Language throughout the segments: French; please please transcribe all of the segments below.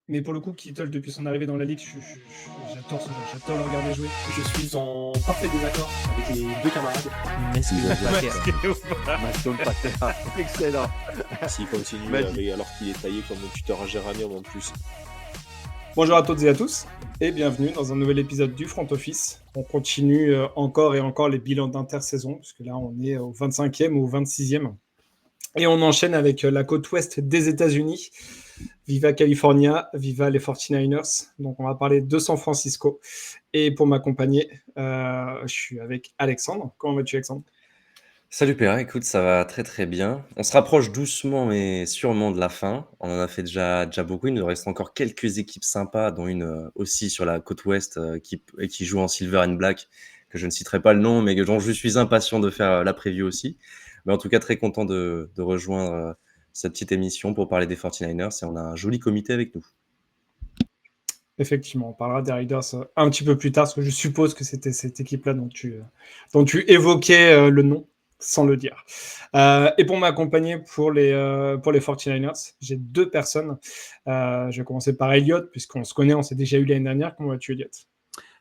Mais pour le coup, Kittle, depuis son arrivée dans la ligue, j'adore ce joueur, j'adore le regarder jouer. Je suis en parfait désaccord avec les deux camarades. Masque Pater. Maston Pater. Excellent. S'il continue Magique. alors qu'il est taillé comme un tuteur à géranium en plus. Bonjour à toutes et à tous, et bienvenue dans un nouvel épisode du Front Office. On continue encore et encore les bilans d'intersaison, puisque là on est au 25e ou au 26e. Et on enchaîne avec la côte ouest des États-Unis. Viva California, viva les 49ers. Donc on va parler de San Francisco. Et pour m'accompagner, je suis avec Alexandre. Comment vas-tu, Alexandre ? Salut Péra, écoute, ça va très très bien. On se rapproche doucement mais sûrement de la fin. On en a fait déjà beaucoup. Il nous reste encore quelques équipes sympas, dont une aussi sur la côte ouest qui joue en silver and black, que je ne citerai pas le nom, mais dont je suis impatient de faire la preview aussi. Mais en tout cas, très content de rejoindre cette petite émission pour parler des 49ers et on a un joli comité avec nous. Effectivement, on parlera des Raiders un petit peu plus tard, parce que je suppose que c'était cette équipe-là dont tu évoquais le nom, sans le dire. Et pour m'accompagner pour les 49ers, j'ai deux personnes. Je vais commencer par Elliot, puisqu'on se connaît, on s'est déjà eu l'année dernière. Comment vas-tu, Elliot ?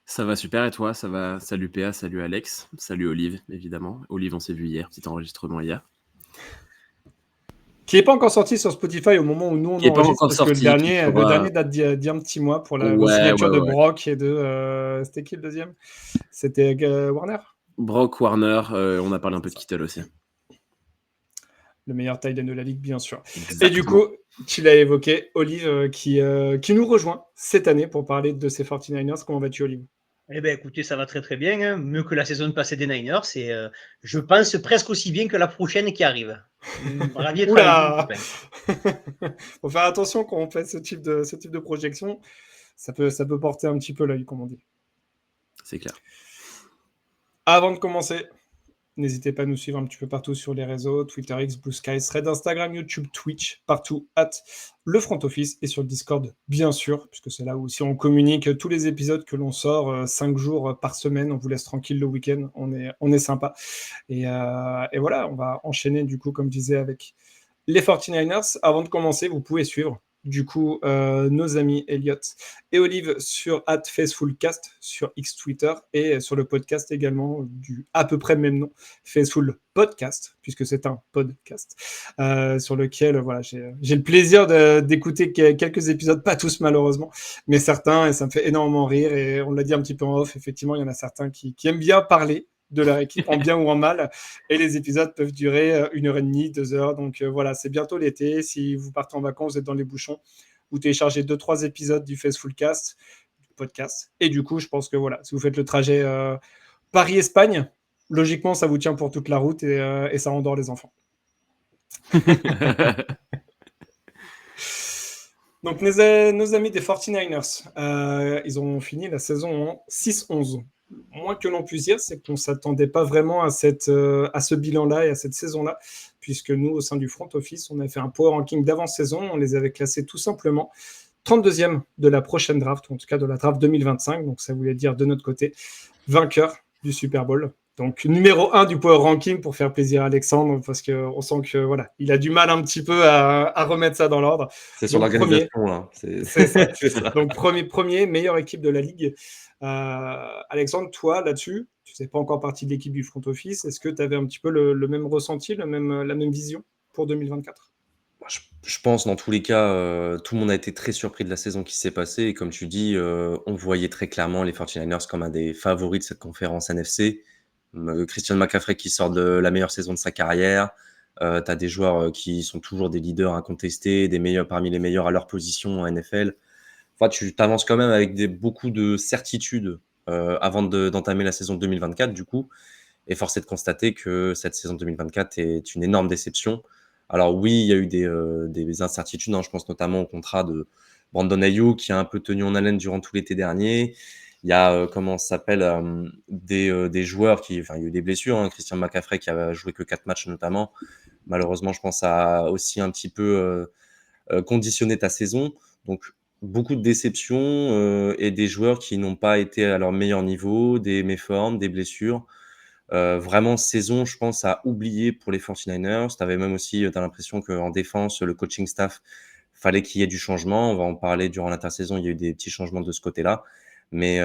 Ça va super, et toi? Ça va? Salut PA, salut Alex, salut Olive, évidemment. Olive, on s'est vu hier, petit enregistrement hier. Qui n'est pas encore sorti sur Spotify au moment où nous on Qui est pas enregistre, encore parce que le sorti, dernier date d'il y a un petit mois pour la signature de Brock et de... c'était qui le deuxième ? C'était Warner ? Brock, Warner, on a parlé un peu de Kittle aussi. Le meilleur tight end de la ligue, bien sûr. Exactement. Et du coup, tu l'as évoqué, Olive, qui nous rejoint cette année pour parler de ces 49ers. Comment vas-tu, Olive ? Eh bien, écoutez, ça va très très bien, hein. Mieux que la saison passée des Niners, et je pense presque aussi bien que la prochaine qui arrive. Ravi d'être avec vous. Faut faire attention quand on fait ce type de projection. Ça peut porter un petit peu l'œil, comme on dit. C'est clair. Avant de commencer, n'hésitez pas à nous suivre un petit peu partout sur les réseaux, Twitter X, Blue Sky, Threads, Instagram, YouTube, Twitch, partout, le Front Office et sur le Discord, bien sûr, puisque c'est là où aussi on communique tous les épisodes que l'on sort 5 jours par semaine. On vous laisse tranquille le week-end, on est sympa. Et voilà, on va enchaîner du coup, comme je disais, avec les 49ers. Avant de commencer, vous pouvez suivre du coup nos amis Elliot et Olive sur @facefulcast sur X Twitter et sur le podcast également du à peu près même nom, Faceful Podcast, puisque c'est un podcast sur lequel voilà, j'ai le plaisir d'écouter quelques épisodes, pas tous malheureusement, mais certains, et ça me fait énormément rire. Et on l'a dit un petit peu en off, effectivement, il y en a certains qui aiment bien parler de leur équipe, en bien ou en mal, et les épisodes peuvent durer 1h30, 2 heures. Donc voilà, c'est bientôt l'été. Si vous partez en vacances, vous êtes dans les bouchons, vous téléchargez 2-3 épisodes du Faceful Cast, du podcast, et du coup, je pense que voilà, si vous faites le trajet Paris-Espagne, logiquement, ça vous tient pour toute la route et ça endort les enfants. Donc, nos amis des 49ers, ils ont fini la saison en 6-11. Moins que l'on puisse dire, c'est qu'on ne s'attendait pas vraiment à ce bilan-là et à cette saison-là, puisque nous, au sein du Front Office, on a fait un power ranking d'avant-saison. On les avait classés tout simplement 32e de la prochaine draft, ou en tout cas de la draft 2025. Donc, ça voulait dire de notre côté, vainqueur du Super Bowl. Donc, numéro 1 du power ranking pour faire plaisir à Alexandre, parce qu'on sent que voilà, il a du mal un petit peu à remettre ça dans l'ordre. C'est sur l'organisation, là. C'est ça. C'est ça. Donc, premier, meilleure équipe de la ligue. Alexandre, toi, là-dessus, tu ne fais pas encore partie de l'équipe du Front Office. Est-ce que tu avais un petit peu le même ressenti, la même vision pour 2024 ? Je pense, dans tous les cas, tout le monde a été très surpris de la saison qui s'est passée. Et comme tu dis, on voyait très clairement les 49ers comme un des favoris de cette conférence NFC. Christian McCaffrey qui sort de la meilleure saison de sa carrière. Tu as des joueurs qui sont toujours des leaders incontestés, parmi les meilleurs à leur position en NFL. Enfin, tu t'avances quand même avec beaucoup de certitudes avant d'entamer la saison 2024, du coup. Et force est de constater que cette saison 2024 est une énorme déception. Alors oui, il y a eu des incertitudes, hein. Je pense notamment au contrat de Brandon Ayuk qui a un peu tenu en haleine durant tout l'été dernier. Il y a, des joueurs il y a eu des blessures, hein. Christian McCaffrey qui a joué que 4 matchs notamment. Malheureusement, je pense ça a aussi un petit peu conditionné ta saison. Donc, beaucoup de déceptions et des joueurs qui n'ont pas été à leur meilleur niveau, des méformes, des blessures. Vraiment, saison, je pense, à oublier pour les 49ers. Tu avais même aussi, tu as l'impression qu'en défense, le coaching staff fallait qu'il y ait du changement. On va en parler durant l'intersaison. Il y a eu des petits changements de ce côté-là. Mais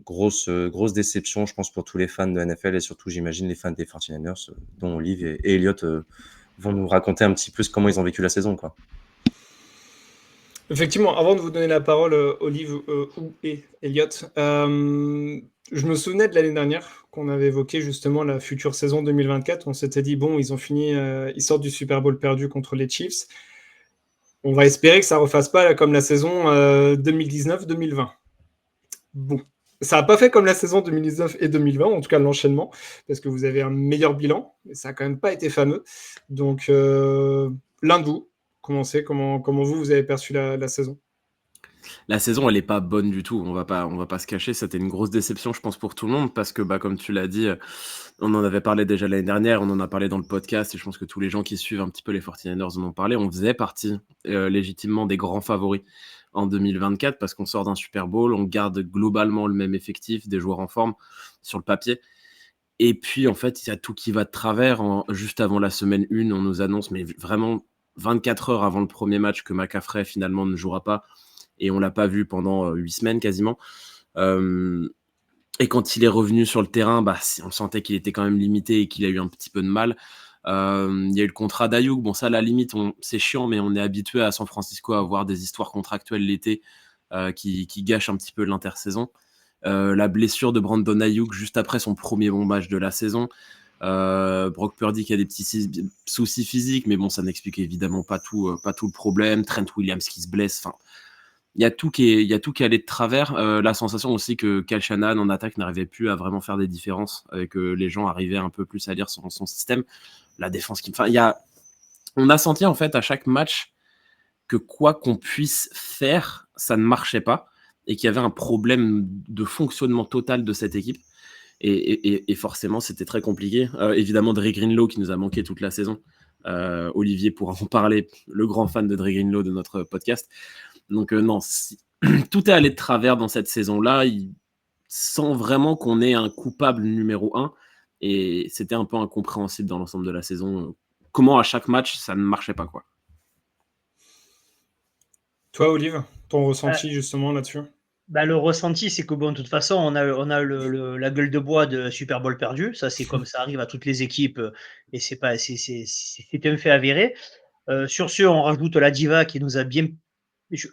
grosse déception, je pense, pour tous les fans de NFL et surtout, j'imagine, les fans des 49ers, dont Olive et Elliot vont nous raconter un petit peu comment ils ont vécu la saison, quoi. Effectivement, avant de vous donner la parole, Olive et Elliot, je me souvenais de l'année dernière qu'on avait évoqué justement la future saison 2024. On s'était dit, bon, ils ont fini, ils sortent du Super Bowl perdu contre les Chiefs. On va espérer que ça refasse pas comme la saison 2019-2020. Bon, ça n'a pas fait comme la saison 2019 et 2020, en tout cas l'enchaînement, parce que vous avez un meilleur bilan, mais ça n'a quand même pas été fameux. Donc, l'un de vous, comment vous avez perçu la saison? La saison, elle est pas bonne du tout. On va pas se cacher. C'était une grosse déception, je pense, pour tout le monde parce que, comme tu l'as dit, on en avait parlé déjà l'année dernière. On en a parlé dans le podcast et je pense que tous les gens qui suivent un petit peu les 49ers en ont parlé. On faisait partie légitimement des grands favoris en 2024 parce qu'on sort d'un Super Bowl. On garde globalement le même effectif, des joueurs en forme sur le papier. Et puis, en fait, il y a tout qui va de travers. Juste avant la semaine 1, on nous annonce, mais vraiment 24 heures avant le premier match, que McCaffrey finalement ne jouera pas. Et on l'a pas vu pendant 8 semaines quasiment. Et quand il est revenu sur le terrain, on sentait qu'il était quand même limité et qu'il a eu un petit peu de mal. Il y a eu le contrat d'Aiyuk. Bon, ça, à la limite, c'est chiant, mais on est habitué à San Francisco à avoir des histoires contractuelles l'été qui gâchent un petit peu l'intersaison. La blessure de Brandon Aiyuk juste après son premier bon match de la saison. Brock Purdy qui a des petits soucis physiques, mais bon, ça n'explique évidemment pas tout le problème. Trent Williams qui se blesse. Enfin, il y a tout qui allait de travers. La sensation aussi que Kyle Shanahan en attaque n'arrivait plus à vraiment faire des différences, que les gens arrivaient un peu plus à lire son système. La défense on a senti en fait à chaque match que quoi qu'on puisse faire, ça ne marchait pas et qu'il y avait un problème de fonctionnement total de cette équipe. Et forcément, c'était très compliqué. Évidemment, Dre Greenlaw qui nous a manqué toute la saison. Olivier pourra en parler, le grand fan de Dre Greenlaw de notre podcast. Donc non, tout est allé de travers dans cette saison-là. Il sent vraiment qu'on est un coupable numéro 1 et c'était un peu incompréhensible dans l'ensemble de la saison. Comment à chaque match, ça ne marchait pas, quoi. Toi, Olive, ton ressenti justement là-dessus? Le ressenti, c'est que de toute façon, on a la gueule de bois de Super Bowl perdu. Ça, c'est comme ça arrive à toutes les équipes et c'est un fait avéré. Sur ce, on rajoute la diva qui nous a bien.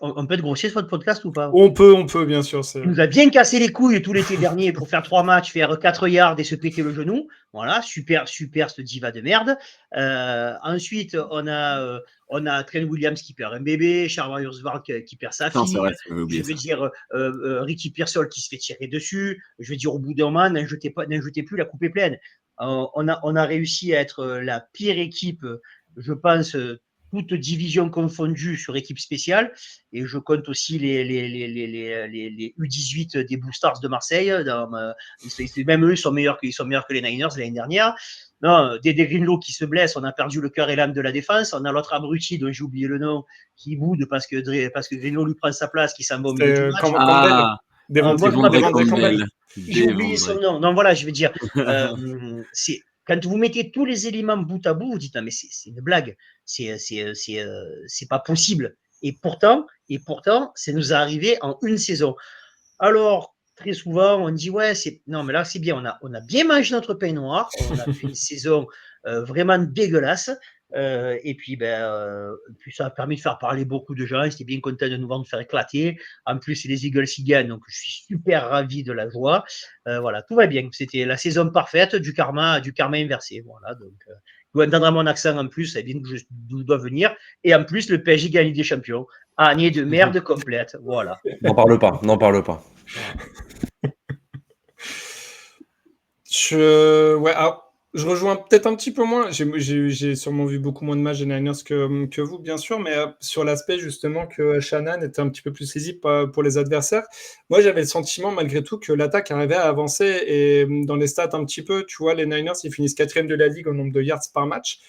On peut être grossier sur votre podcast ou pas? On peut, bien sûr. Il nous a bien cassé les couilles tout l'été dernier pour faire 3 matchs, faire 4 yards et se péter le genou. Voilà, super, ce diva de merde. Ensuite, on a Trent Williams qui perd un bébé, Charles Rosevark qui perd sa fille. Non, c'est vrai, je veux dire, Ricky Pearsall qui se fait tirer dessus. Je veux dire, au bout d'un moment, n'en jetez plus, la coupe est pleine. On a réussi à être la pire équipe, je pense, toute division confondue sur équipe spéciale, et je compte aussi les U18 des Blue Stars de Marseille. Même eux, ils sont meilleurs que les Niners l'année dernière. Non, des Greenlaw qui se blessent, on a perdu le cœur et l'âme de la défense. On a l'autre abruti dont j'ai oublié le nom qui boude parce que Greenlaw lui prend sa place, qui s'en va au milieu du match. J'ai oublié son nom. Non, voilà, je veux dire, quand vous mettez tous les éléments bout à bout, vous dites non, mais c'est une blague, c'est pas possible. Et pourtant, ça nous est arrivé en une saison. Alors, très souvent, on dit ouais, non, mais là c'est bien, on a bien mangé notre pain noir, on a fait une saison vraiment dégueulasse. Et puis, puis ça a permis de faire parler beaucoup de gens. J'étais bien content de nous voir nous faire éclater. En plus, c'est les Eagles qui gagnent, donc je suis super ravi de la joie. Voilà, tout va bien. C'était la saison parfaite du karma inversé. Voilà, donc vous entendrez mon accent en plus, c'est bien que je dois venir. Et en plus, le PSG gagne des champions. Année de merde complète. Voilà. N'en parle pas. Je rejoins peut-être un petit peu moins. J'ai sûrement vu beaucoup moins de matchs des Niners que vous, bien sûr, mais sur l'aspect justement que Shanahan était un petit peu plus saisi pour les adversaires, moi j'avais le sentiment malgré tout que l'attaque arrivait à avancer, et dans les stats un petit peu, tu vois, les Niners ils finissent 4e de la ligue en nombre de yards par match,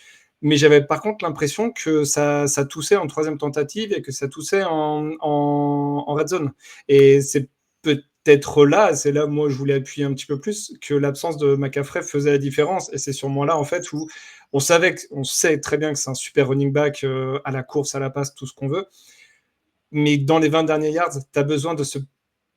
mais j'avais par contre l'impression que ça toussait en 3e tentative et que ça toussait en red zone. Et c'est peut-être là, c'est là moi je voulais appuyer un petit peu plus, que l'absence de McCaffrey faisait la différence, et c'est sûrement là en fait où On sait très bien que c'est un super running back à la course, à la passe, tout ce qu'on veut. Mais dans les 20 derniers yards, tu as besoin de ce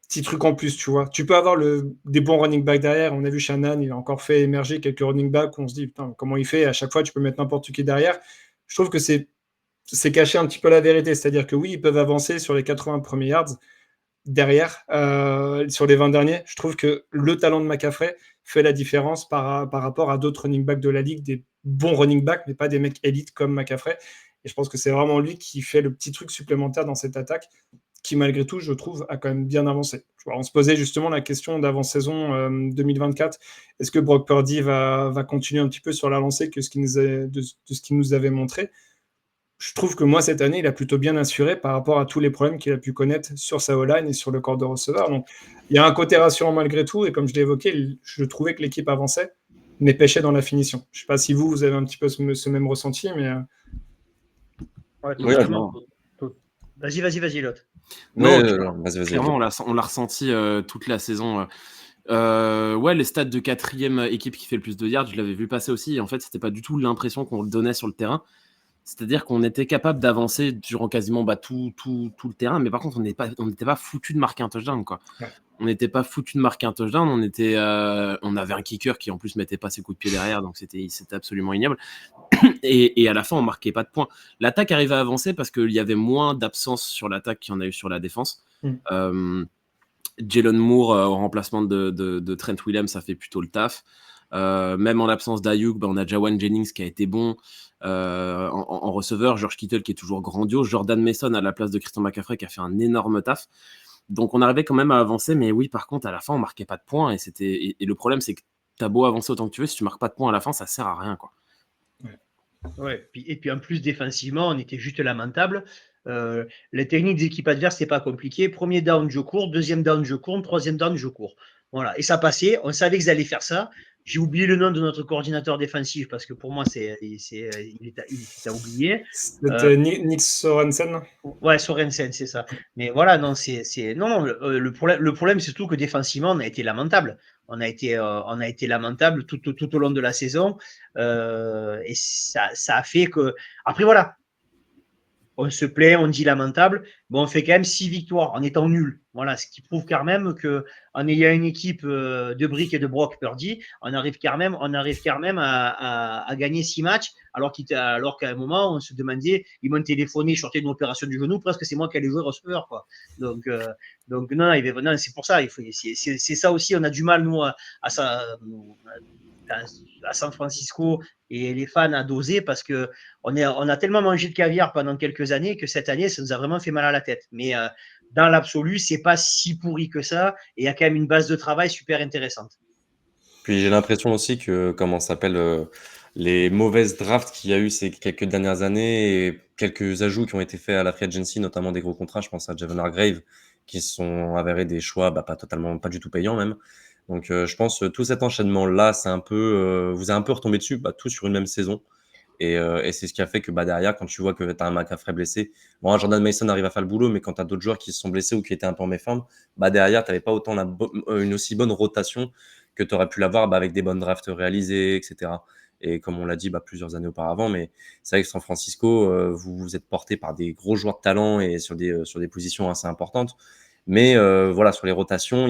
petit truc en plus, tu vois. Tu peux avoir des bons running backs derrière. On a vu Shannon, il a encore fait émerger quelques running backs où on se dit, putain, comment il fait? À chaque fois, tu peux mettre n'importe qui derrière. Je trouve que c'est cacher un petit peu la vérité. C'est-à-dire que oui, ils peuvent avancer sur les 80 premiers yards. Derrière, sur les 20 derniers, je trouve que le talent de McCaffrey fait la différence par rapport à d'autres running backs de la ligue, des bons running backs, mais pas des mecs élites comme McCaffrey. Et je pense que c'est vraiment lui qui fait le petit truc supplémentaire dans cette attaque, qui malgré tout, je trouve, a quand même bien avancé. Tu vois, on se posait justement la question d'avant-saison 2024. Est-ce que Brock Purdy va continuer un petit peu sur la lancée de ce qu'il nous avait montré? Je trouve que moi, cette année, il a plutôt bien assuré par rapport à tous les problèmes qu'il a pu connaître sur sa O-line et sur le corps de receveur. Donc, il y a un côté rassurant malgré tout. Et comme je l'ai évoqué, je trouvais que l'équipe avançait, mais pêchait dans la finition. Je ne sais pas si vous avez un petit peu ce même ressenti, mais... Ouais, Oui, totalement. Vas-y, Lot. Non, vas-y. clairement, on l'a ressenti toute la saison. Ouais, les stats de 4e équipe qui fait le plus de yards, je l'avais vu passer aussi. Et en fait, c'était pas du tout l'impression qu'on le donnait sur le terrain. C'est-à-dire qu'on était capable d'avancer durant quasiment tout le terrain, mais par contre, on n'était pas foutu de marquer un touchdown, quoi. Ouais. On n'était pas foutu de marquer un touchdown. On avait un kicker qui en plus mettait pas ses coups de pied derrière, donc c'était absolument ignoble. Et à la fin, on marquait pas de points. L'attaque arrivait à avancer parce qu'il y avait moins d'absence sur l'attaque qu'il y en a eu sur la défense. Jalen Moore au remplacement de Trent Williams, ça fait plutôt le taf. Même en l'absence d'Ayuk, on a Jawan Jennings qui a été bon en receveur, George Kittle qui est toujours grandiose, Jordan Mason à la place de Christian McCaffrey qui a fait un énorme taf. Donc on arrivait quand même à avancer, mais oui, par contre, à la fin, on marquait pas de points. Et le problème, c'est que t'as beau avancer autant que tu veux, si tu marques pas de points à la fin, ça sert à rien, quoi. Ouais, et puis en plus, défensivement, on était juste lamentable. Les techniques des équipes adverses, c'est pas compliqué. Premier down, je cours. Deuxième down, je cours. Troisième down, je cours. Voilà. Et ça passait. On savait qu'ils allaient faire ça. J'ai oublié le nom de notre coordinateur défensif parce que pour moi, il est à oublier. C'était Nick Sorensen. Ouais, Sorensen, c'est ça. Mais voilà, non, non, le problème, c'est surtout que défensivement, on a été lamentable. On a été lamentable tout au long de la saison. Et ça a fait que. Après, voilà. On se plaît, on dit lamentable. Bon, on fait quand même 6 victoires en étant nul. Voilà, ce qui prouve quand même qu'en ayant une équipe de Brick et de Brock Purdy, on arrive quand même à gagner 6 matchs, alors qu'à un moment, on se demandait, ils m'ont téléphoné, je sortais d'une opération du genou, presque c'est moi qui allais jouer receveur, quoi. Donc non, c'est pour ça. C'est ça aussi, on a du mal, nous, à San Francisco et les fans à doser parce que on a tellement mangé de caviar pendant quelques années que cette année, ça nous a vraiment fait mal à la tête. Mais dans l'absolu, c'est pas si pourri que ça et il y a quand même une base de travail super intéressante. Puis j'ai l'impression aussi que, les mauvaises drafts qu'il y a eu ces quelques dernières années et quelques ajouts qui ont été faits à la free agency, notamment des gros contrats, je pense à Javon Hargrave, qui sont avérés des choix pas du tout payants même. Donc je pense que tout cet enchaînement-là, c'est vous a un peu retombé dessus, tout sur une même saison. Et c'est ce qui a fait que derrière, quand tu vois que tu as un McCaffrey blessé, bon, Jordan Mason arrive à faire le boulot, mais quand tu as d'autres joueurs qui se sont blessés ou qui étaient un peu en méforme, derrière, tu n'avais pas autant une aussi bonne rotation que tu aurais pu l'avoir avec des bonnes drafts réalisées, etc. Et comme on l'a dit plusieurs années auparavant, mais c'est vrai que San Francisco, vous êtes porté par des gros joueurs de talent et sur des positions assez importantes. Mais voilà, sur les rotations,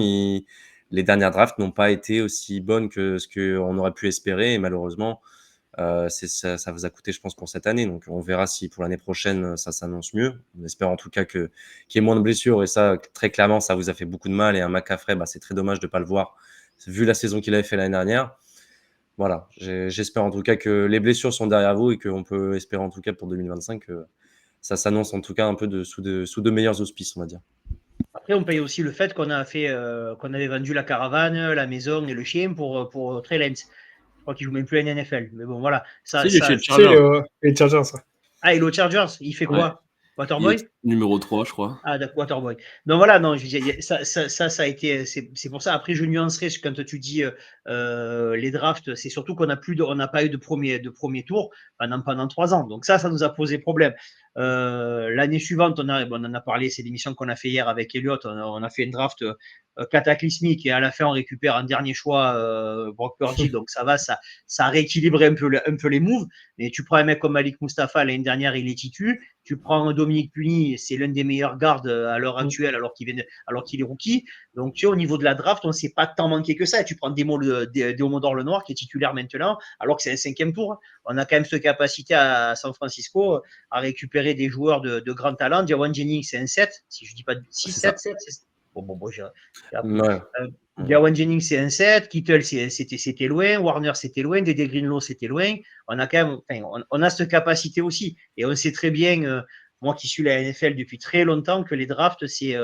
les dernières drafts n'ont pas été aussi bonnes que ce qu'on aurait pu espérer. Et malheureusement, ça vous a coûté, je pense, pour cette année. Donc, on verra si pour l'année prochaine, ça s'annonce mieux. On espère en tout cas qu'il y ait moins de blessures. Et ça, très clairement, ça vous a fait beaucoup de mal. Et un McCaffrey, c'est très dommage de ne pas le voir, vu la saison qu'il avait fait l'année dernière. Voilà, j'espère en tout cas que les blessures sont derrière vous et qu'on peut espérer en tout cas pour 2025 que ça s'annonce en tout cas un peu sous de meilleurs auspices, on va dire. Après, on paye aussi le fait qu'on avait vendu la caravane, la maison et le chien pour Trey Lance. Je crois qu'il joue même plus à NFL. Mais bon, voilà. Les Chargers. Les Chargers, ça. Ah, il est aux Chargers. Il fait quoi? Waterboy? Numéro 3, je crois. Ah, d'accord, Waterboy. Donc voilà, non, je veux dire, ça a été, c'est pour ça. Après, je nuancerai quand tu dis les drafts, c'est surtout on n'a pas eu de premier tour pendant 3 ans. Donc ça nous a posé problème. L'année suivante, on en a parlé, c'est l'émission qu'on a fait hier avec Elliot. On a fait une draft cataclysmique et à la fin, on récupère un dernier choix, Brock Purdy. Donc ça va, ça a rééquilibré un peu les moves. Mais tu prends un mec comme Malik Mustafa, l'année dernière, il est titu. Tu prends Dominique Puni, c'est l'un des meilleurs gardes à l'heure actuelle, alors qu'il est rookie. Donc, tu vois, au niveau de la draft, on ne s'est pas tant manqué que ça. Et tu prends Demodor Lenoir, qui est titulaire maintenant, alors que c'est un 5e tour. On a quand même cette capacité à San Francisco à récupérer des joueurs de grand talent. Jawan Jennings, c'est un 7, si je ne dis pas 6, C'est 7, ça. 7. Bon, j'ai appris. Ouais. Jawan Jennings, c'est un 7. Kittle, c'était loin. Warner, c'était loin. Dede Greenlaw, c'était loin. On a quand même, on a cette capacité aussi. Et on sait très bien, moi qui suis la NFL depuis très longtemps, que les drafts, c'est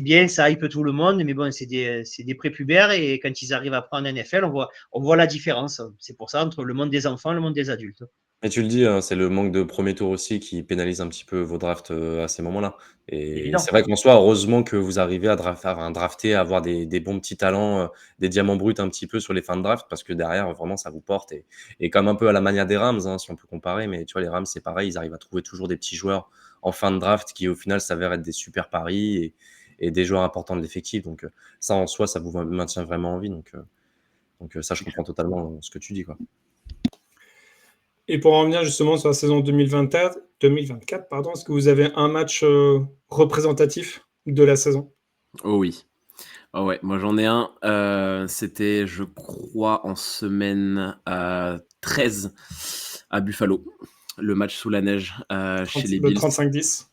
bien, ça hype tout le monde, mais bon, c'est des prépubères et quand ils arrivent à prendre un NFL, on voit la différence. C'est pour ça entre le monde des enfants et le monde des adultes. Mais tu le dis, hein, c'est le manque de premier tour aussi qui pénalise un petit peu vos drafts à ces moments-là. Et Évident. c'est vrai qu'en soi, heureusement que vous arrivez à drafter, à avoir des bons petits talents, des diamants bruts un petit peu sur les fins de draft, parce que derrière, vraiment, ça vous porte. Et comme un peu à la manière des Rams, hein, si on peut comparer, mais tu vois, les Rams, c'est pareil, ils arrivent à trouver toujours des petits joueurs en fin de draft qui, au final, s'avèrent être des super paris et des joueurs importants de l'effectif. Donc, ça, en soi, ça vous maintient vraiment en vie. Donc ça, je comprends totalement ce que tu dis, quoi. Et pour en revenir justement sur la saison 2024, est-ce que vous avez un match représentatif de la saison? Oh oui. Oh ouais, moi j'en ai un. C'était, je crois, en semaine 13 à Buffalo. Le match sous la neige chez les Le Bills. 35-10.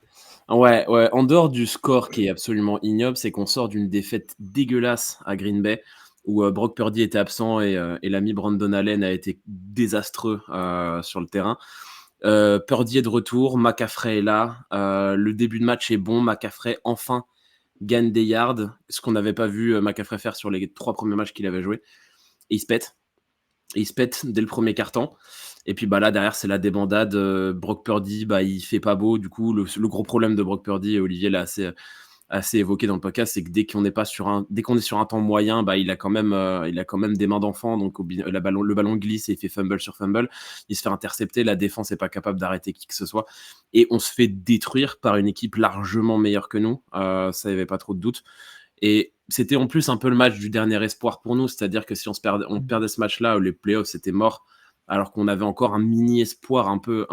Ouais, en dehors du score qui est absolument ignoble, c'est qu'on sort d'une défaite dégueulasse à Green Bay où Brock Purdy était absent et l'ami Brandon Allen a été désastreux sur le terrain. Purdy est de retour, McCaffrey est là, le début de match est bon, McCaffrey enfin gagne des yards, ce qu'on n'avait pas vu McCaffrey faire sur les 3 premiers matchs qu'il avait joué, et il se pète. Et il se pète dès le premier quart-temps. Et puis là, derrière, c'est la débandade. Brock Purdy, il fait pas beau. Du coup, le gros problème de Brock Purdy, et Olivier l'a assez évoqué dans le podcast, c'est que dès qu'on est sur un temps moyen, il a quand même des mains d'enfant. Donc le ballon glisse et il fait fumble sur fumble. Il se fait intercepter. La défense n'est pas capable d'arrêter qui que ce soit. Et on se fait détruire par une équipe largement meilleure que nous. Ça, il n'y avait pas trop de doute. Et c'était en plus un peu le match du dernier espoir pour nous, c'est-à-dire que si on perdait ce match-là, les playoffs c'était mort, alors qu'on avait encore un mini espoir un peu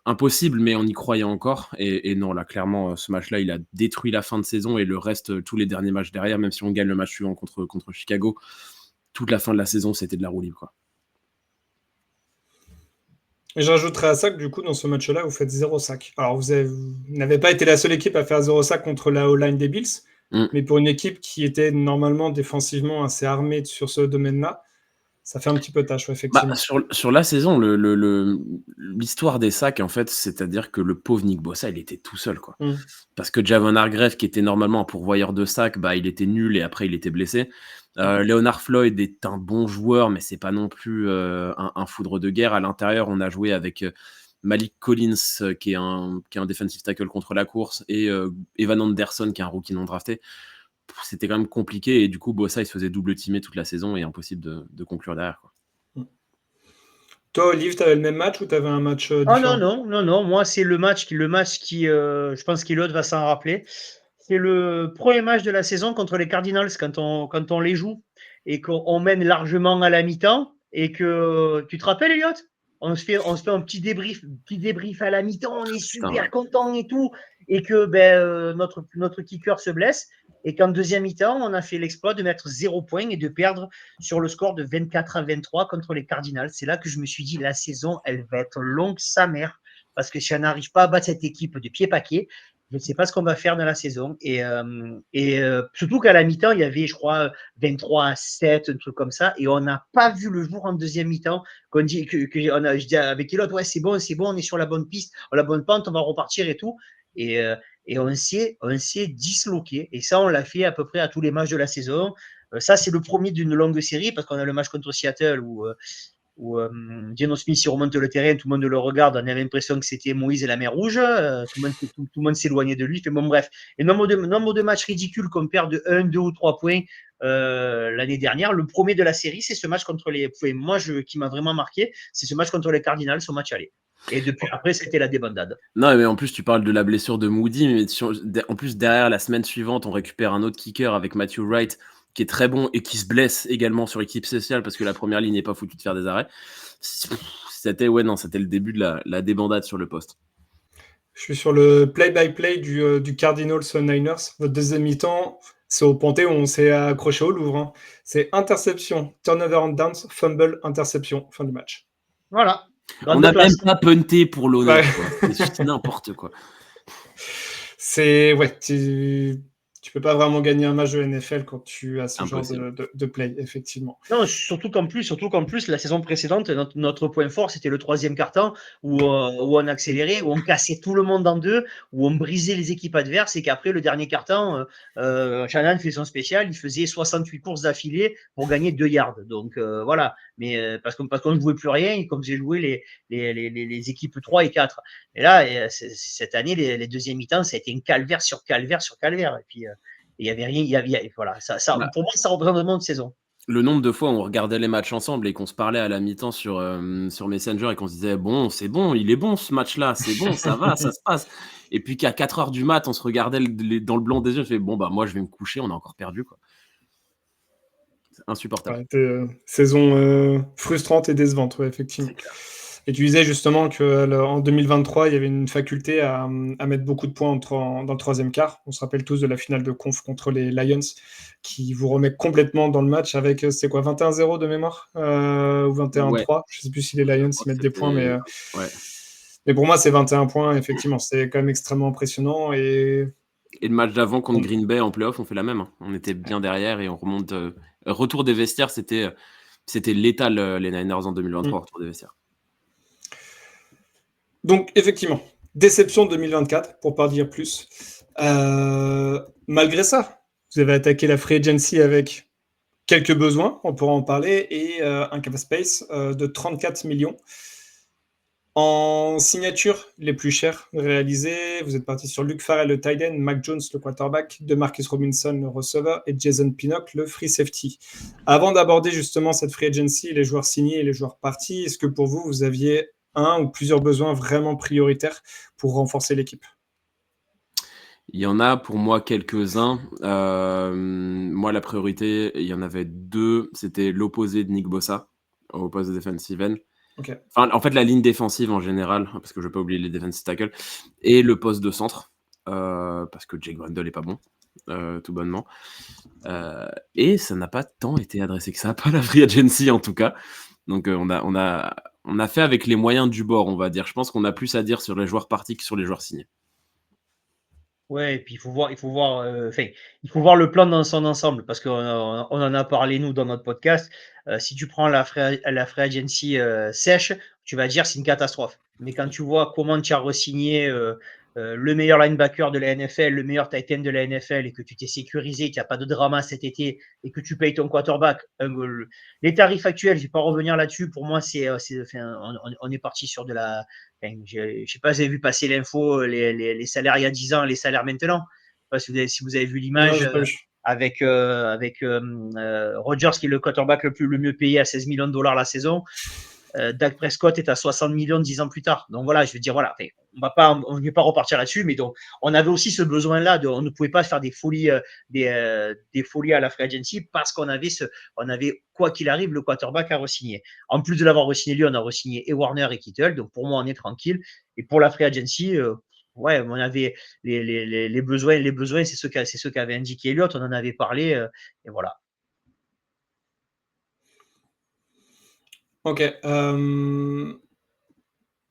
impossible, mais on y croyait encore. Et non, là clairement, ce match-là, il a détruit la fin de saison et le reste, tous les derniers matchs derrière, même si on gagne le match suivant contre Chicago, toute la fin de la saison, c'était de la roue libre, quoi. Et j'ajouterais à ça que du coup, dans ce match-là, vous faites 0 sac. Alors, vous n'avez pas été la seule équipe à faire 0 sac contre la O-line des Bills, mais pour une équipe qui était normalement défensivement assez armée sur ce domaine-là, ça fait un petit peu tâche, effectivement. Sur la saison, l'histoire des sacs, en fait, c'est-à-dire que le pauvre Nick Bossa, il était tout seul, quoi. Parce que Javon Hargrave, qui était normalement un pourvoyeur de sacs, il était nul et après il était blessé. Leonard Floyd est un bon joueur, mais c'est pas non plus un foudre de guerre. À l'intérieur, on a joué avec Malik Collins, qui est un defensive tackle contre la course, et Evan Anderson, qui est un rookie non drafté. C'était quand même compliqué, et du coup, Bossa, il se faisait double teamer toute la saison et impossible de conclure derrière, quoi. Toi, Olive, tu avais le même match ou tu avais un match différent? Non. Moi, c'est le match qui je pense qu'Eliott va s'en rappeler. C'est le premier match de la saison contre les Cardinals quand on les joue et qu'on mène largement à la mi-temps et que tu te rappelles, Eliott, on se fait un petit débrief à la mi-temps, on est super content et tout, et que notre kicker se blesse et qu'en deuxième mi-temps, on a fait l'exploit de mettre 0 points et de perdre sur le score de 24-23 contre les Cardinals. C'est là que je me suis dit, la saison, elle va être longue sa mère, parce que si on n'arrive pas à battre cette équipe de pied-paquet, je ne sais pas ce qu'on va faire dans la saison. Et surtout qu'à la mi-temps, il y avait, je crois, 23-7, un truc comme ça. Et on n'a pas vu le jour en deuxième mi-temps. Je dis avec Elliot, ouais, c'est bon, on est sur la bonne piste, la bonne pente, on va repartir et tout. Et on s'est disloqué. Et ça, on l'a fait à peu près à tous les matchs de la saison. Ça, c'est le premier d'une longue série parce qu'on a le match contre Seattle où Geno Smith il remonte le terrain, tout le monde le regarde, on avait l'impression que c'était Moïse et la mer Rouge, tout le monde s'éloignait de lui. Fait bon, bref, et nombre de matchs ridicules qu'on perd de 1, 2 ou 3 points l'année dernière. Le premier de la série, c'est ce match contre les... qui m'a vraiment marqué, c'est ce match contre les Cardinals, au match aller. Et depuis après, c'était la débandade. Non, mais en plus, tu parles de la blessure de Moody, mais en plus, derrière, la semaine suivante, on récupère un autre kicker avec Matthew Wright, qui est très bon et qui se blesse également sur l'équipe spéciale parce que la première ligne n'est pas foutue de faire des arrêts. C'était le début de la débandade sur le poste. Je suis sur le play-by-play du Cardinals Niners. Votre deuxième mi-temps, c'est au Panthéon, on s'est accroché au Louvre. Hein. C'est interception, turnover and downs, fumble, interception, fin du match. Voilà. On n'a même pas punté pour l'honneur. Ouais. C'est n'importe quoi. C'est... Ouais, tu peux pas vraiment gagner un match de NFL quand tu as ce genre de play, effectivement. Non, surtout qu'en plus, la saison précédente, notre point fort, c'était le troisième quart-temps où on accélérait, où on cassait tout le monde en deux, où on brisait les équipes adverses, et qu'après le dernier quart-temps, Shanahan fait son spécial, il faisait 68 courses d'affilée pour gagner 2 yards. Donc voilà, mais parce qu'on ne jouait plus rien, comme j'ai joué les équipes 3 et 4. Et là, cette année, les deuxièmes mi-temps, ça a été un calvaire sur calvaire sur calvaire. Et puis il y avait rien, voilà, pour moi, ça représente vraiment une saison. Le nombre de fois où on regardait les matchs ensemble et qu'on se parlait à la mi-temps sur Messenger et qu'on se disait bon, c'est bon, il est bon ce match-là, c'est bon, ça va, ça se passe. Et puis qu'à 4h du mat, on se regardait dans le blanc des yeux, on fait bon, bah moi je vais me coucher, on a encore perdu, quoi. C'est insupportable. Ouais, saison frustrante et décevante, ouais, effectivement. Et tu disais justement qu'en 2023, il y avait une faculté à mettre beaucoup de points dans le troisième quart. On se rappelle tous de la finale de conf contre les Lions, qui vous remet complètement dans le match avec, c'est quoi, 21-0 de mémoire ou 21-3 ouais. Je ne sais plus si les Lions y mettent des points, mais, mais pour moi, c'est 21 points, effectivement. C'est quand même extrêmement impressionnant. Et le match d'avant contre Green Bay en playoff, on fait la même. On était bien derrière et on remonte. Retour des vestiaires, c'était létal, les Niners en 2023, retour des vestiaires. Donc, effectivement, déception 2024, pour pas dire plus. Malgré ça, vous avez attaqué la free agency avec quelques besoins, on pourra en parler, et un cap space de 34 millions. En signature les plus chères réalisées, vous êtes parti sur Luke Farrell, le tight end, Mac Jones, le quarterback, DeMarcus Robinson, le receveur, et Jason Pinnock, le free safety. Avant d'aborder justement cette free agency, les joueurs signés et les joueurs partis, est-ce que pour vous aviez un ou plusieurs besoins vraiment prioritaires pour renforcer l'équipe? Il y en a pour moi quelques-uns. Moi, la priorité, il y en avait 2. C'était l'opposé de Nick Bosa, au poste de defensive end. Okay. Enfin, en fait, la ligne défensive en général, parce que je ne vais pas oublier les defensive tackles, et le poste de centre, parce que Jake Brendel n'est pas bon, tout bonnement. Et ça n'a pas tant été adressé que ça, pas la free agency en tout cas. Donc, on a fait avec les moyens du bord, on va dire. Je pense qu'on a plus à dire sur les joueurs partis que sur les joueurs signés. Ouais, et puis il faut voir le plan dans son ensemble, parce qu'on en a parlé nous dans notre podcast. Si tu prends la free agency sèche, tu vas dire c'est une catastrophe. Mais quand tu vois comment tu as re-signé le meilleur linebacker de la NFL, le meilleur tight end de la NFL, et que tu t'es sécurisé, qu'il n'y a pas de drama cet été, et que tu payes ton quarterback, les tarifs actuels, je ne vais pas revenir là-dessus, pour moi, on est parti sur de la... je ne sais pas si vous avez vu passer l'info, les salaires il y a 10 ans, les salaires maintenant. Je ne sais pas si vous avez vu l'image avec Rodgers, qui est le quarterback le mieux payé à $16 millions la saison. Dak Prescott est à 60 millions 10 ans plus tard. Donc voilà, je veux dire, voilà, on ne va pas repartir là-dessus, mais donc on avait aussi ce besoin-là, on ne pouvait pas faire des folies à la free agency, parce qu'on avait quoi qu'il arrive, le quarterback à re-signer. En plus de l'avoir re-signé lui, on a re-signé et Warner et Kittle, donc pour moi on est tranquille. Et pour la free agency, on avait les besoins, c'est ceux qu'avait indiqué Elliott, on en avait parlé, et voilà. Ok.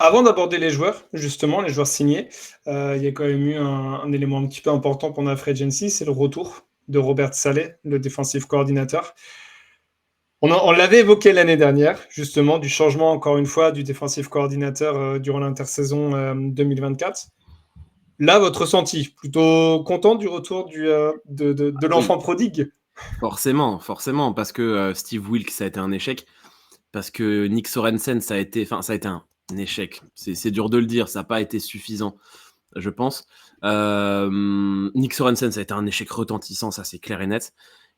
Avant d'aborder les joueurs, justement, les joueurs signés, il y a quand même eu un élément un petit peu important pendant la free agency, c'est le retour de Robert Saleh, le defensive coordinateur. On l'avait évoqué l'année dernière, justement, du changement, encore une fois, du defensive coordinateur durant l'intersaison 2024. Là, votre ressenti, plutôt content du retour de l'enfant prodigue? Forcément, parce que Steve Wilks, ça a été un échec. parce que Nick Sorensen, ça a été un échec. C'est dur de le dire, ça n'a pas été suffisant, je pense. Nick Sorensen, ça a été un échec retentissant, ça c'est clair et net.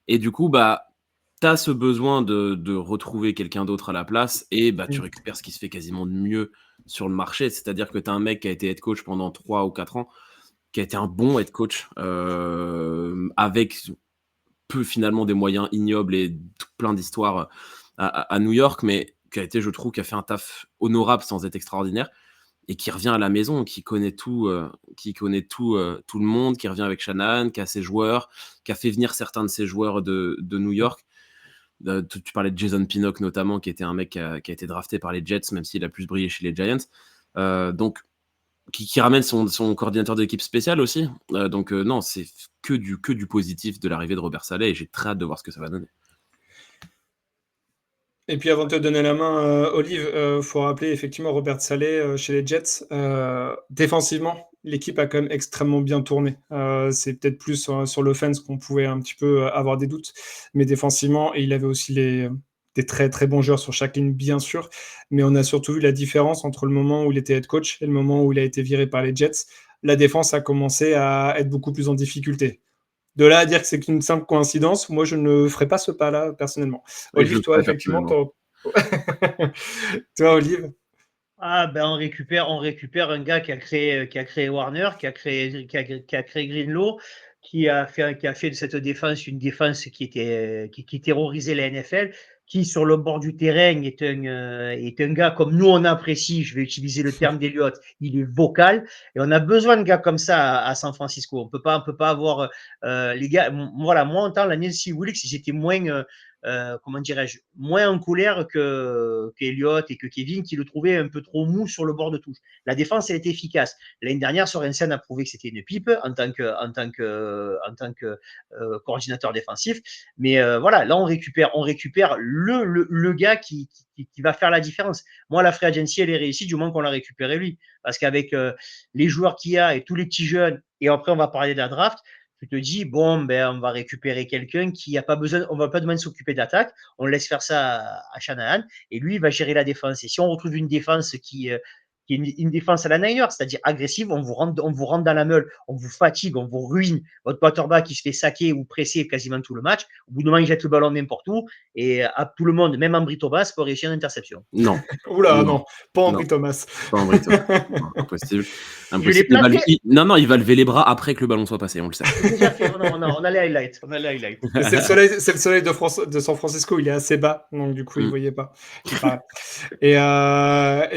Et du coup, tu as ce besoin de retrouver quelqu'un d'autre à la place et tu récupères ce qui se fait quasiment de mieux sur le marché. C'est-à-dire que tu as un mec qui a été head coach pendant 3 ou 4 ans, qui a été un bon head coach avec peu finalement des moyens ignobles et plein d'histoires à New York, mais qui a fait un taf honorable sans être extraordinaire et qui revient à la maison, qui connaît tout le monde, qui revient avec Shanahan, qui a ses joueurs, qui a fait venir certains de ses joueurs de New York. Tu parlais de Jason Pinnock notamment, qui était un mec qui a été drafté par les Jets, même s'il a plus brillé chez les Giants. Donc, qui ramène son coordinateur d'équipe spéciale aussi. Non, c'est que du positif de l'arrivée de Robert Saleh et j'ai très hâte de voir ce que ça va donner. Et puis avant de te donner la main, Olive, faut rappeler effectivement Robert Saleh chez les Jets. Défensivement, l'équipe a quand même extrêmement bien tourné. C'est peut-être plus sur l'offense qu'on pouvait un petit peu avoir des doutes, mais défensivement, et il avait aussi des très très bons joueurs sur chaque ligne, bien sûr. Mais on a surtout vu la différence entre le moment où il était head coach et le moment où il a été viré par les Jets. La défense a commencé à être beaucoup plus en difficulté. De là à dire que c'est qu'une simple coïncidence, moi je ne ferai pas ce pas-là personnellement. Oui, Olive, toi, effectivement, toi, Olive. On récupère un gars qui a créé Warner, qui a créé Greenlaw, qui a fait de cette défense une défense qui terrorisait la NFL, qui sur le bord du terrain est un gars comme nous on apprécie. Je vais utiliser le terme d'Eliott. Il est vocal et on a besoin de gars comme ça à San Francisco. On peut pas avoir les gars. Voilà, moi en tant la Nancy Wilkes, j'étais moins comment dirais-je, moins en colère qu'Eliott et que Kevin, qui le trouvaient un peu trop mou sur le bord de touche. La défense, elle était efficace. L'année dernière, Sorensen a prouvé que c'était une pipe en tant que coordinateur défensif. Mais voilà, là, on récupère le gars qui va faire la différence. Moi, la free agency, elle est réussie du moment qu'on l'a récupéré lui. Parce qu'avec les joueurs qu'il y a et tous les petits jeunes, et après, on va parler de la draft, tu te dis, bon, on va récupérer quelqu'un qui n'a pas besoin, on va pas demander de s'occuper d'attaque, on laisse faire ça à Shanahan, et lui, il va gérer la défense. Et si on retrouve une défense qui est une défense à la Niners, c'est-à-dire agressive, on vous rentre dans la meule, on vous fatigue, on vous ruine. Votre quarterback qui se fait saquer ou presser quasiment tout le match, au bout d'un moment, il jette le ballon n'importe où, et à tout le monde, même Ambry Thomas, peut réussir une interception. Non. Oula, non, pas Ambry Thomas. Pas Ambry Thomas. Non, impossible. Il va lever les bras après que le ballon soit passé, on le sait. Déjà fait, on a les highlights. C'est le soleil de San Francisco, il est assez bas, donc du coup, il ne voyait pas. Et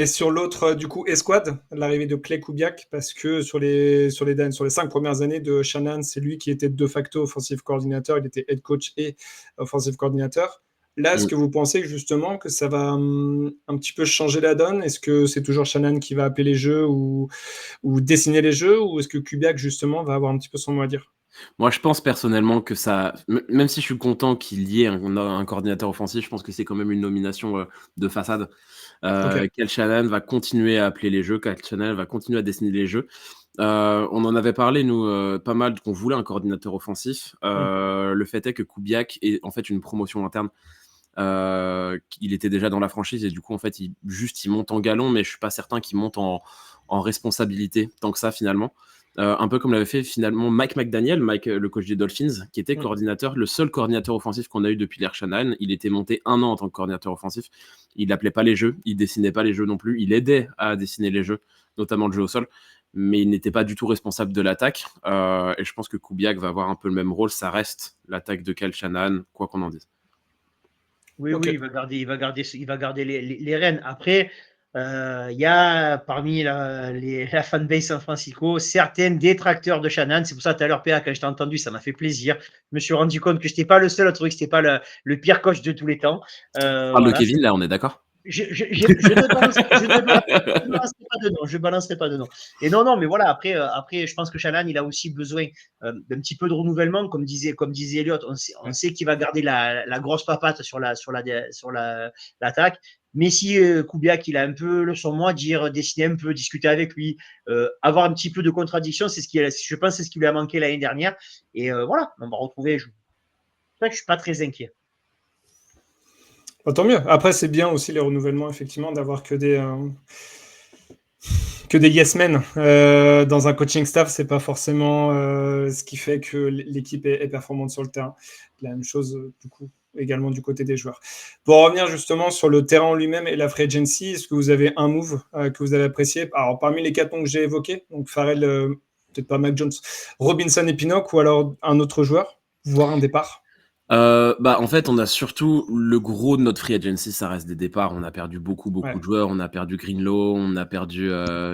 sur l'autre, du coup, escouade, l'arrivée de Clay Kubiak, parce que sur les 5 premières années de Shanahan, c'est lui qui était de facto offensive coordinateur, il était head coach et offensive coordinateur. Là, est-ce que vous pensez justement que ça va un petit peu changer la donne? Est-ce que c'est toujours Shanahan qui va appeler les jeux ou dessiner les jeux, ou est-ce que Kubiak justement va avoir un petit peu son mot à dire? Moi, je pense personnellement que ça, même si je suis content qu'il y ait un coordinateur offensif, je pense que c'est quand même une nomination de façade. Kyle Shanahan va continuer à appeler les jeux, Kyle Shanahan va continuer à dessiner les jeux. On en avait parlé, nous, pas mal, qu'on voulait un coordinateur offensif. Le fait est que Kubiak est en fait une promotion interne. Il était déjà dans la franchise et du coup, en fait, il monte en galon, mais je suis pas certain qu'il monte en responsabilité tant que ça, finalement. Un peu comme l'avait fait finalement Mike McDaniel, le coach des Dolphins, qui était le seul coordinateur offensif qu'on a eu depuis l'ère Shanahan. Il était monté 1 an en tant que coordinateur offensif. Il n'appelait pas les jeux, il dessinait pas les jeux non plus. Il aidait à dessiner les jeux, notamment le jeu au sol, mais il n'était pas du tout responsable de l'attaque. Et je pense que Kubiak va avoir un peu le même rôle. Ça reste l'attaque de Kyle Shanahan, quoi qu'on en dise. Oui, il va garder les rênes. Après, il y a parmi la fanbase San Francisco certains détracteurs de Shanahan. C'est pour ça tout à l'heure, PA, quand je t'ai entendu, ça m'a fait plaisir. Je me suis rendu compte que je n'étais pas le seul à trouver que ce n'était pas le pire coach de tous les temps. De Kevin, là, on est d'accord? Je ne balancerai pas de nom. Et non, mais voilà, après, je pense que Shanahan, il a aussi besoin d'un petit peu de renouvellement, comme disait Eliott. On sait qu'il va garder la grosse papate sur l'attaque. Mais si Kubiak, il a un peu son mot à dire, dessiner un peu, discuter avec lui, avoir un petit peu de contradiction, je pense que c'est ce qui lui a manqué l'année dernière. Et voilà, on va retrouver. C'est vrai que je ne suis pas très inquiet. Bah, tant mieux. Après, c'est bien aussi les renouvellements, effectivement, d'avoir que des yes men dans un coaching staff. C'est pas forcément ce qui fait que l'équipe est performante sur le terrain. La même chose, du coup, également du côté des joueurs. Pour revenir justement sur le terrain en lui-même et la free agency, est-ce que vous avez un move que vous avez apprécié? Alors, parmi les 4 noms que j'ai évoqués, donc Farrell, peut-être pas Mac Jones, Robinson et Pinnock, ou alors un autre joueur, voire un départ? En fait, on a surtout le gros de notre free agency, ça reste des départs. On a perdu beaucoup Ouais. de joueurs. On a perdu Greenlaw, on a perdu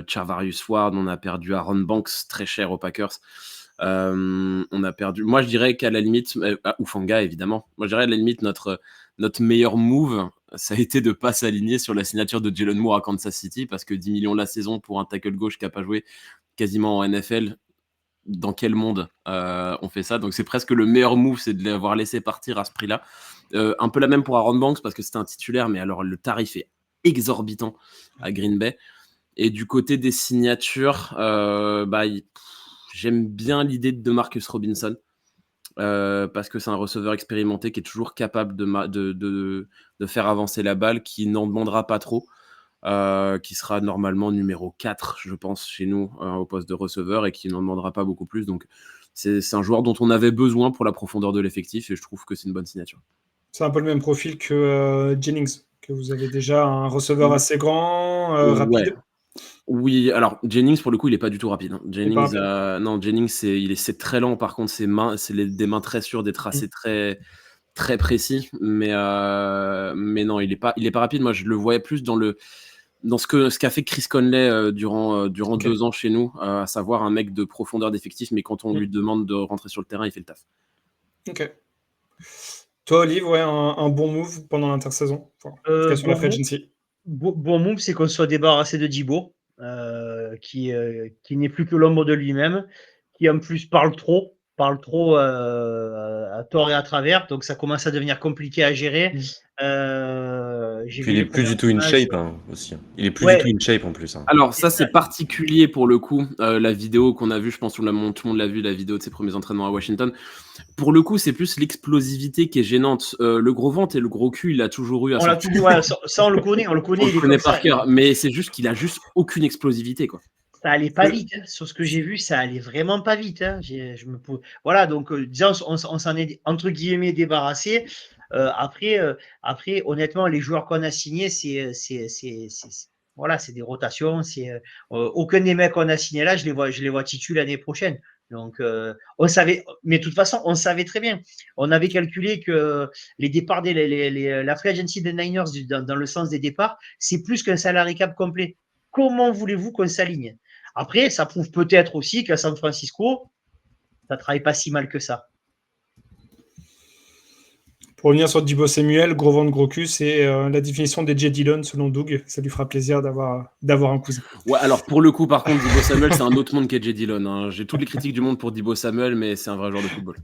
Charvarius Ward, on a perdu Aaron Banks, très cher aux Packers. On a perdu. Moi, je dirais qu'à la limite, Hufanga évidemment. Moi, je dirais à la limite notre meilleur move, ça a été de pas s'aligner sur la signature de Jalen Moore à Kansas City, parce que 10 millions la saison pour un tackle gauche qui a pas joué quasiment en NFL. Dans quel monde on fait ça? Donc c'est presque le meilleur move, c'est de l'avoir laissé partir à ce prix-là. Un peu la même pour Aaron Banks, parce que c'était un titulaire, mais alors le tarif est exorbitant à Green Bay. Et du côté des signatures, j'aime bien l'idée de Marcus Robinson, parce que c'est un receveur expérimenté qui est toujours capable de faire avancer la balle, qui n'en demandera pas trop. Qui sera normalement numéro 4, je pense, chez nous, au poste de receveur, et qui n'en demandera pas beaucoup plus. Donc, c'est un joueur dont on avait besoin pour la profondeur de l'effectif, et je trouve que c'est une bonne signature. C'est un peu le même profil que Jennings, que vous avez déjà un receveur assez grand, Ouais. rapide. Oui, alors Jennings, pour le coup, il est pas du tout rapide. Il est pas Jennings, rapide. non, Jennings, c'est très lent. Par contre, ses mains, des mains très sûres, des tracés très, très précis. Mais non, il est pas rapide. Moi, je le voyais plus dans ce qu'a fait Chris Conley durant Ok. 2 ans chez nous, à savoir un mec de profondeur d'effectif, mais quand on lui demande de rentrer sur le terrain, il fait le taf. Ok. Toi, Olive, ouais, un bon move pendant l'intersaison, enfin, en tout cas sur la free agency. Bon move, c'est qu'on soit débarrassé de Djibo, qui n'est plus que l'ombre de lui-même, qui en plus parle trop à tort et à travers, donc ça commence à devenir compliqué à gérer. J'ai Puis vu il est les plus premières du tout in images. shape aussi. Il est plus du Ouais, tout in shape en plus. Alors c'est ça, ça. c'est particulier pour le coup. La vidéo qu'on a vue, je pense que tout le monde l'a vue, la vidéo de ses premiers entraînements à Washington. Pour le coup, c'est plus l'explosivité qui est gênante. Le gros ventre et le gros cul, il a toujours eu à On l'a sortir. toujours, ouais, ça on le connaît, On il le est connaît comme par ça. cœur, mais c'est juste qu'il a juste aucune explosivité, quoi. Ça allait pas vite, hein. Sur ce que j'ai vu, ça allait vraiment pas vite, hein. Voilà, donc disons, on s'en est entre guillemets débarrassé. Après, honnêtement, les joueurs qu'on a signés, voilà, c'est des rotations. Aucun des mecs qu'on a signés là, je les vois titus l'année prochaine. Donc, on savait, mais de toute façon, on savait très bien. On avait calculé que les départs la free agency des Niners dans le sens des départs, c'est plus qu'un salary cap complet. Comment voulez-vous qu'on s'aligne? Après, ça prouve peut-être aussi qu'à San Francisco, ça ne travaille pas si mal que ça. Pour revenir sur Deebo Samuel, gros ventre, gros cul, c'est la définition des J. Dillon selon Doug. Ça lui fera plaisir d'avoir un cousin. Ouais, alors pour le coup, par contre, Deebo Samuel, c'est un autre monde qu'AJ Dillon, hein. J'ai toutes les critiques du monde pour Deebo Samuel, mais c'est un vrai joueur de football.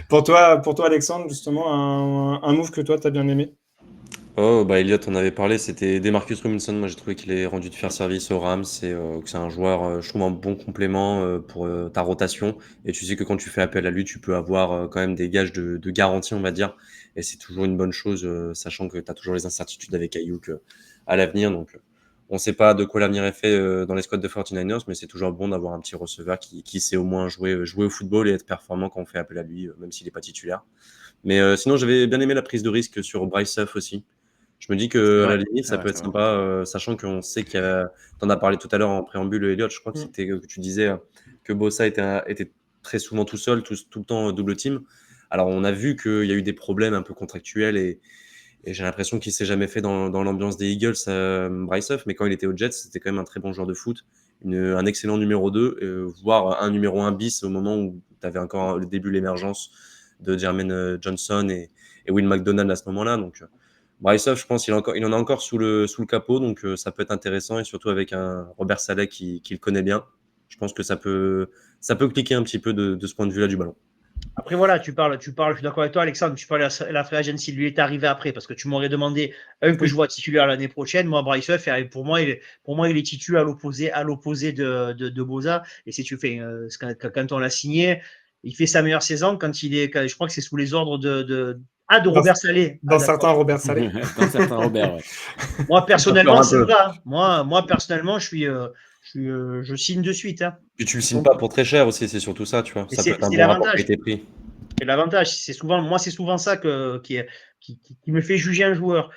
Pour toi, Alexandre, justement, un move que toi, tu as bien aimé? Oh, bah Elliott, on avait parlé, c'était Demarcus Robinson. Moi, j'ai trouvé qu'il est rendu de faire service aux Rams et que c'est un joueur, je trouve, un bon complément pour ta rotation. Et tu sais que quand tu fais appel à lui, tu peux avoir quand même des gages de garantie, on va dire. Et c'est toujours une bonne chose, sachant que tu as toujours les incertitudes avec Ayuk à l'avenir. Donc, on ne sait pas de quoi l'avenir est fait dans les squads de 49ers, mais c'est toujours bon d'avoir un petit receveur qui sait au moins jouer au football et être performant quand on fait appel à lui, même s'il n'est pas titulaire. Mais sinon, j'avais bien aimé la prise de risque sur Bryce Huff aussi. Je me dis que à la limite, ça peut être sympa, sachant qu'on sait qu'il y a. T'en as parlé tout à l'heure en préambule, Elliott. Je crois que c'était que tu disais que Bossa était très souvent tout seul, tout le temps double team. Alors, on a vu qu'il y a eu des problèmes un peu contractuels et j'ai l'impression qu'il s'est jamais fait dans l'ambiance des Eagles, Bryce Huff. Mais quand il était aux Jets, c'était quand même un très bon joueur de foot, un excellent numéro 2, voire un numéro 1 bis au moment où tu avais encore le début de l'émergence de Jermaine Johnson et Will McDonald à ce moment-là. Donc, Bryce Huff, je pense qu'il en a encore sous le capot, donc ça peut être intéressant, et surtout avec un Robert Saleh qui le connaît bien. Je pense que ça peut cliquer un petit peu de ce point de vue-là du ballon. Après, voilà, tu parles, je suis d'accord avec toi, Alexandre, tu parles de la free agency, lui est arrivé après, parce que tu m'aurais demandé que je vois titulaire l'année prochaine. Moi, Bryce Huff, pour moi, il est titulaire à l'opposé de Boza. Et si tu fais, quand on l'a signé, il fait sa meilleure saison je crois que c'est sous les ordres Ah, de Dans- Robert Salé. Dans Ah, certains d'accord. Robert Salé. Dans certains Robert, ouais. Moi, pleure personnellement, un c'est peu. vrai. Hein. Moi, personnellement, je signe de suite. Hein. Puis tu le signes Donc, pas pour très cher aussi, c'est surtout ça, tu vois. et Ça peut être un c'est bon rapport l'avantage. qualité-prix. Et l'avantage, c'est souvent ça qui me fait juger un joueur.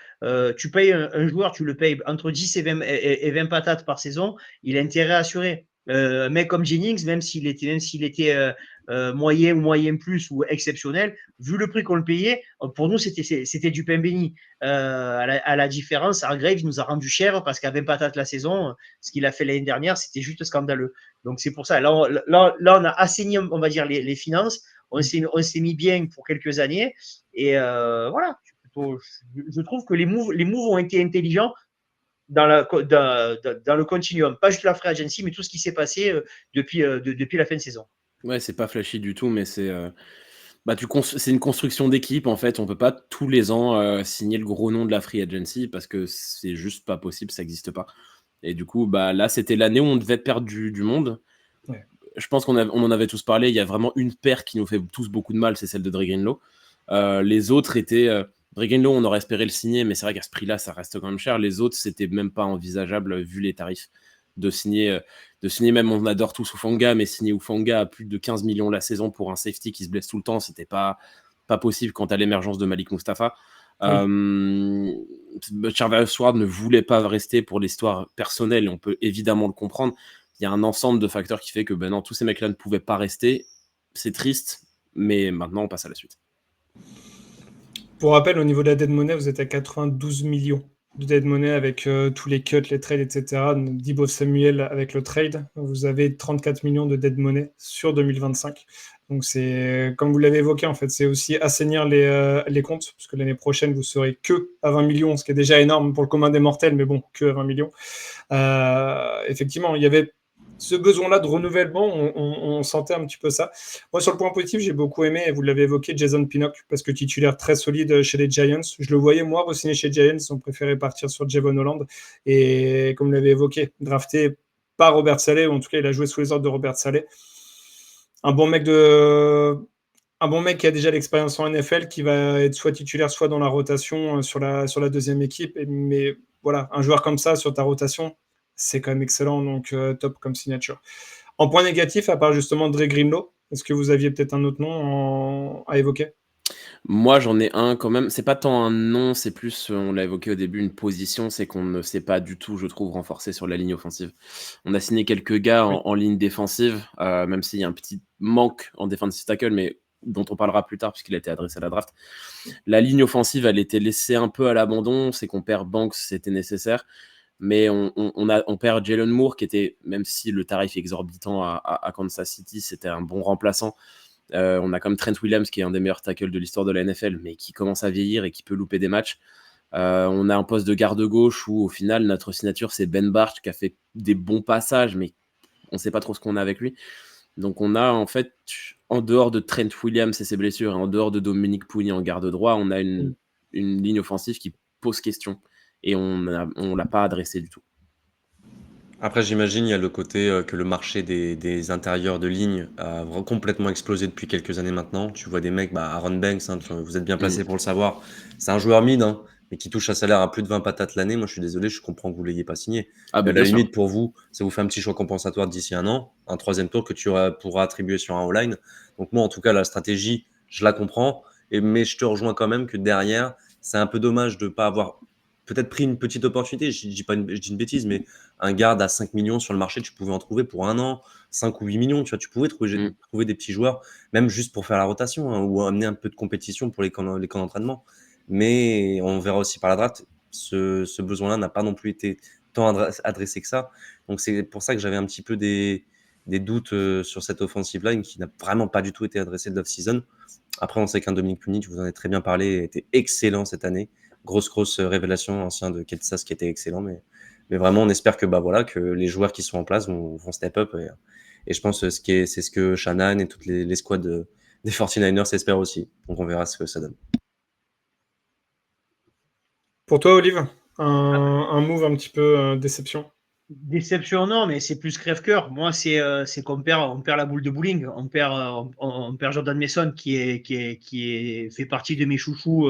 Tu payes un joueur, tu le payes entre 10 et 20 patates par saison, il a intérêt à assurer. Un mec comme Jennings, même s'il était moyen ou moyen plus ou exceptionnel, vu le prix qu'on le payait, pour nous, c'était du pain béni. À la différence, Hargrave nous a rendu cher parce qu'à 20 patates la saison, ce qu'il a fait l'année dernière, c'était juste scandaleux. Donc c'est pour ça. Là, on a assaini, on va dire, les finances. On s'est mis bien pour quelques années. Et voilà. Je trouve que les moves ont été intelligents dans le continuum. Pas juste la free agency, mais tout ce qui s'est passé depuis la fin de saison. Ouais, c'est pas flashy du tout, mais c'est c'est une construction d'équipe en fait. On peut pas tous les ans signer le gros nom de la free agency parce que c'est juste pas possible, ça n'existe pas. Et du coup, là, c'était l'année où on devait perdre du monde. Ouais. Je pense on en avait tous parlé. Il y a vraiment une paire qui nous fait tous beaucoup de mal, c'est celle de Dre Greenlow. Les autres étaient. Dre Greenlow, on aurait espéré le signer, mais c'est vrai qu'à ce prix-là, ça reste quand même cher. Les autres, c'était même pas envisageable vu les tarifs de signer. Même, on adore tous Hufanga, mais signer Hufanga à plus de 15 millions la saison pour un safety qui se blesse tout le temps, c'était pas possible quant à l'émergence de Malik Mustafa. Charvarius Ward ne voulait pas rester pour l'histoire personnelle, et on peut évidemment le comprendre. Il y a un ensemble de facteurs qui fait que non, tous ces mecs-là ne pouvaient pas rester. C'est triste, mais maintenant on passe à la suite. Pour rappel, au niveau de la dead money, vous êtes à 92 millions de dead money avec tous les cuts, les trades, etc. Deebo Samuel avec le trade, vous avez 34 millions de dead money sur 2025. Donc c'est, comme vous l'avez évoqué, en fait, c'est aussi assainir les comptes, parce que l'année prochaine, vous serez que à 20 millions, ce qui est déjà énorme pour le commun des mortels, mais bon, que à 20 millions. Effectivement, il y avait ce besoin-là de renouvellement, on sentait un petit peu ça. Moi, sur le point positif, j'ai beaucoup aimé, et vous l'avez évoqué, Jason Pinnock, parce que titulaire très solide chez les Giants. Je le voyais, moi, re-signer chez Giants, ils ont préféré partir sur Javon Holland. Et comme vous l'avez évoqué, drafté par Robert Saleh, ou en tout cas, il a joué sous les ordres de Robert Saleh. Un bon mec qui a déjà l'expérience en NFL, qui va être soit titulaire, soit dans la rotation sur la deuxième équipe. Mais voilà, un joueur comme ça sur ta rotation, c'est quand même excellent, donc top comme signature. En point négatif, à part justement Dre Greenlow, est-ce que vous aviez peut-être un autre nom à évoquer ? Moi, j'en ai un quand même. C'est pas tant un nom, c'est plus, on l'a évoqué au début, une position. C'est qu'on ne s'est pas du tout, je trouve, renforcé sur la ligne offensive. On a signé quelques gars en ligne défensive, même s'il y a un petit manque en defensive tackle, mais dont on parlera plus tard puisqu'il a été adressé à la draft. La ligne offensive, elle était laissée un peu à l'abandon. C'est qu'on perd Banks, c'était nécessaire. Mais on perd Jalen Moore, qui était, même si le tarif est exorbitant à Kansas City, c'était un bon remplaçant. On a comme Trent Williams, qui est un des meilleurs tackles de l'histoire de la NFL, mais qui commence à vieillir et qui peut louper des matchs. On a un poste de garde-gauche où, au final, notre signature, c'est Ben Bartch, qui a fait des bons passages, mais on ne sait pas trop ce qu'on a avec lui. Donc on a, en fait, en dehors de Trent Williams et ses blessures, et en dehors de Dominique Pouny en garde droit, on a une ligne offensive qui pose question. Et on ne l'a pas adressé du tout. Après, j'imagine, il y a le côté que le marché des intérieurs de ligne a complètement explosé depuis quelques années maintenant. Tu vois des mecs, Aaron Banks, vous êtes bien placé pour le savoir. C'est un joueur mid, mais qui touche un salaire à plus de 20 patates l'année. Moi, je suis désolé, je comprends que vous ne l'ayez pas signé. Ah, Mais à bien la sûr. limite, pour vous, ça vous fait un petit choix compensatoire d'ici un an, un troisième tour que tu pourras attribuer sur un all-line. Donc moi, en tout cas, la stratégie, je la comprends. Mais je te rejoins quand même que derrière, c'est un peu dommage de ne pas avoir peut-être pris une petite opportunité. Je dis une bêtise, mais un garde à 5 millions sur le marché, tu pouvais en trouver pour un an, 5 ou 8 millions. Tu vois, tu pouvais trouver des petits joueurs, même juste pour faire la rotation ou amener un peu de compétition pour les camps d'entraînement. Mais on verra aussi par la draft, ce besoin-là n'a pas non plus été tant adressé que ça. Donc c'est pour ça que j'avais un petit peu des doutes sur cette offensive line qui n'a vraiment pas du tout été adressée de l'off-season. Après, on sait qu'un Dominique Pouny, vous en avez très bien parlé, était excellent cette année. Grosse révélation, ancien de Kansas qui était excellent. Mais vraiment, on espère que les joueurs qui sont en place vont step up. Et je pense que c'est ce que Shanahan et toutes les squads des 49ers espèrent aussi. Donc on verra ce que ça donne. Pour toi, Olive, un move un petit peu déception ? Déception, non, mais c'est plus crève-cœur. Moi, c'est qu'on perd la boule de bowling. On perd Jordan Mason qui fait partie de mes chouchous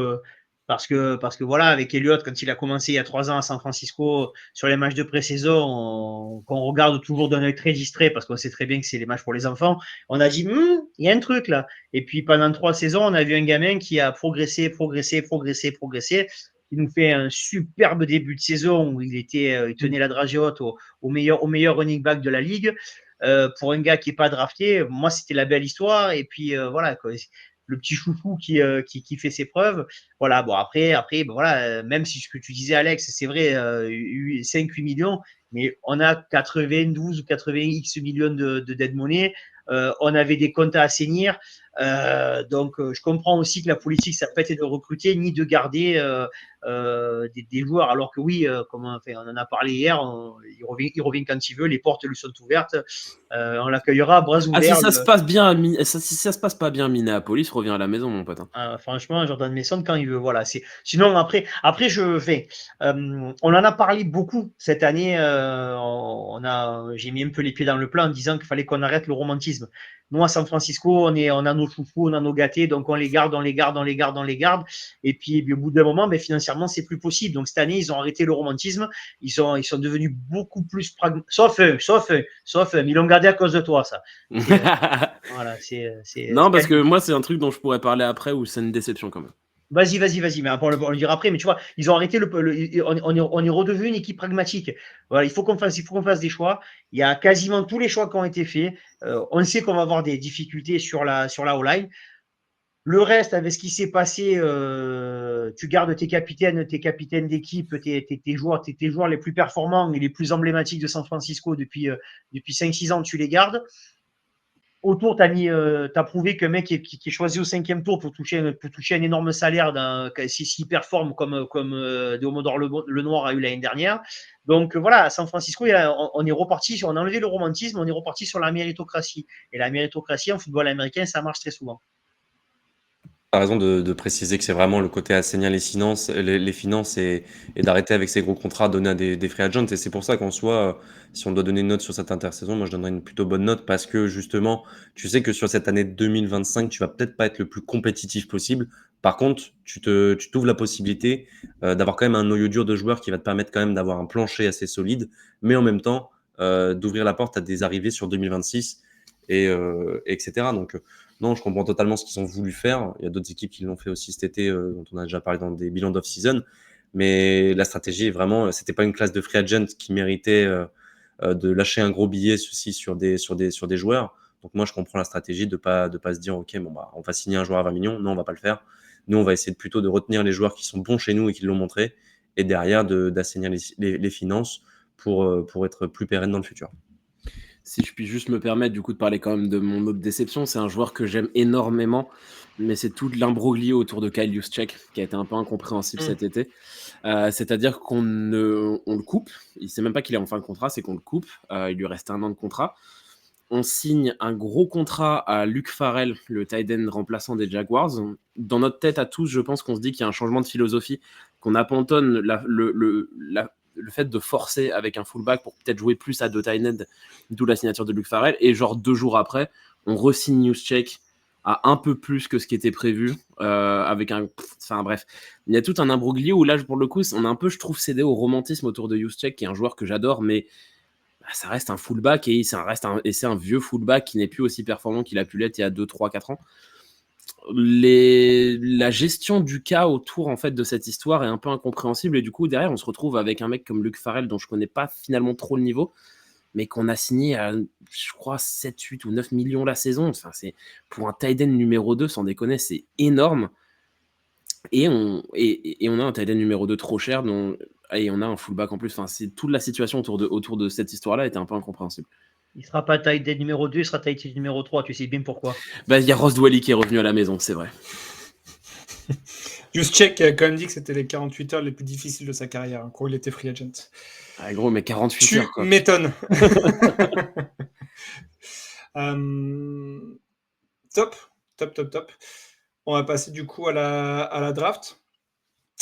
parce que voilà, avec Elliott, quand il a commencé il y a 3 ans à San Francisco, sur les matchs de pré-saison, qu'on regarde toujours d'un œil très distrait parce qu'on sait très bien que c'est les matchs pour les enfants, on a dit, il y a un truc là. Et puis pendant 3 saisons, on a vu un gamin qui a progressé, qui nous fait un superbe début de saison où il tenait la dragée haute au meilleur running back de la ligue. Pour un gars qui n'est pas drafté, moi, c'était la belle histoire. Et puis, voilà, quoi, le petit chouchou qui fait ses preuves. Voilà, bon, après ben voilà, même si ce que tu disais, Alex, c'est vrai, 5-8 millions, mais on a 92 ou 80 X millions de dead money. On avait des comptes à assainir. Donc, je comprends aussi que la politique, ça n'a pas été de recruter ni de garder des joueurs. Alors que oui, comme on en a parlé hier, il revient quand il veut, les portes lui sont ouvertes. On l'accueillera à bras ouverts. Si ça se passe bien, si ça se passe pas bien à Minneapolis, reviens à la maison, mon pote. Franchement, Jordan Mason, quand il veut, voilà. Sinon, après on en a parlé beaucoup cette année. J'ai mis un peu les pieds dans le plat en disant qu'il fallait qu'on arrête le romantisme. Nous, à San Francisco, on a nos chouchous, on a nos gâtés, donc on les garde. Et puis, au bout d'un moment, financièrement, c'est plus possible. Donc, cette année, ils ont arrêté le romantisme. Ils sont devenus beaucoup plus pragmatiques. Sauf eux, mais ils l'ont gardé à cause de toi, ça. Voilà, non, parce que moi, c'est un truc dont je pourrais parler après où c'est une déception quand même. Vas-y, mais on le dira après. Mais tu vois, ils ont arrêté on est redevenu une équipe pragmatique. Voilà, il faut qu'on fasse des choix. Il y a quasiment tous les choix qui ont été faits. On sait qu'on va avoir des difficultés sur la O-line. Le reste, avec ce qui s'est passé, tu gardes tes capitaines d'équipe, tes joueurs les plus performants et les plus emblématiques de San Francisco depuis 5-6 ans, tu les gardes. Autour, t'as prouvé qu'un mec qui est choisi au 5e tour pour toucher un énorme salaire s'il performe comme Deomodor le Noir a eu l'année dernière. Donc voilà, à San Francisco, on est reparti, on a enlevé le romantisme, on est reparti sur la méritocratie. Et la méritocratie en football américain, ça marche très souvent. Tu as raison de préciser que c'est vraiment le côté assainir les finances et d'arrêter avec ces gros contrats donnés à des free agents. Et c'est pour ça qu'en soi, si on doit donner une note sur cette intersaison, moi je donnerais une plutôt bonne note parce que justement, tu sais que sur cette année 2025, tu vas peut-être pas être le plus compétitif possible. Par contre, tu t'ouvres la possibilité d'avoir quand même un noyau dur de joueurs qui va te permettre quand même d'avoir un plancher assez solide, mais en même temps d'ouvrir la porte à des arrivées sur 2026 etc. Donc non, je comprends totalement ce qu'ils ont voulu faire. Il y a d'autres équipes qui l'ont fait aussi cet été, dont on a déjà parlé dans des bilans d'off-season. Mais la stratégie est vraiment, c'était pas une classe de free agent qui méritait de lâcher un gros billet sur des joueurs. Donc moi, je comprends la stratégie de pas se dire, ok, bon bah, on va signer un joueur à 20 millions. Non, on va pas le faire. Nous, on va essayer plutôt de retenir les joueurs qui sont bons chez nous et qui l'ont montré, et derrière d'assainir les finances pour être plus pérenne dans le futur. Si je puis juste me permettre du coup de parler quand même de mon autre déception, c'est un joueur que j'aime énormément, mais c'est tout l'imbroglio autour de Kyle Juszczyk qui a été un peu incompréhensible cet été. C'est-à-dire qu'on le coupe, il sait même pas qu'il est en fin de contrat, c'est qu'on le coupe, il lui reste 1 an de contrat. On signe un gros contrat à Luke Farrell, le tight end remplaçant des Jaguars. Dans notre tête à tous, je pense qu'on se dit qu'il y a un changement de philosophie, qu'on abandonne le fait de forcer avec un fullback pour peut-être jouer plus à 2 tight ends, d'où la signature de Luke Farrell. Et genre 2 jours après, on re-signe Juszczyk à un peu plus que ce qui était prévu, avec enfin bref, il y a tout un imbroglio où là, pour le coup, on a un peu, je trouve, cédé au romantisme autour de Juszczyk, qui est un joueur que j'adore, mais ça reste un fullback et c'est un vieux fullback qui n'est plus aussi performant qu'il a pu l'être il y a 2, 3, 4 ans. La gestion du cas autour en fait de cette histoire est un peu incompréhensible et du coup derrière on se retrouve avec un mec comme Luke Farrell dont je connais pas finalement trop le niveau mais qu'on a signé à je crois 7, 8 ou 9 millions la saison. Enfin, c'est pour un tight end numéro 2 sans déconner, c'est énorme. Et on a un tight end numéro 2 trop cher et on a un fullback en plus. Enfin, c'est toute la situation autour de cette histoire-là était un peu incompréhensible. Il ne sera pas tight end numéro 2, il sera tight end numéro 3. Tu sais bien pourquoi. Il y a Ross Dwelly qui est revenu à la maison, c'est vrai. Juszczyk a quand même dit que c'était les 48 heures les plus difficiles de sa carrière, quand il était free agent. Ah, gros, mais 48 heures, quoi. Tu m'étonnes. Top. On va passer du coup à la draft.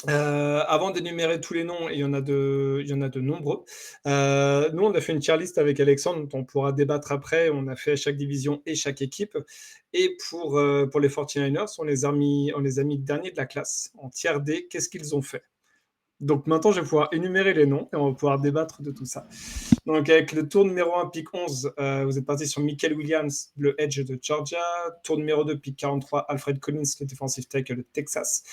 Avant d'énumérer tous les noms, et il y en a de nombreux, nous, on a fait une tier list avec Alexandre, dont on pourra débattre après. On a fait chaque division et chaque équipe. Et pour les 49ers, on les a mis derniers de la classe, en tier D. Qu'est-ce qu'ils ont fait? Donc maintenant, je vais pouvoir énumérer les noms et on va pouvoir débattre de tout ça. Donc avec le tour numéro 1, pick 11, vous êtes parti sur Michael Williams, le edge de Georgia. Tour numéro 2, pick 43, Alfred Collins, le defensive tackle de Texas.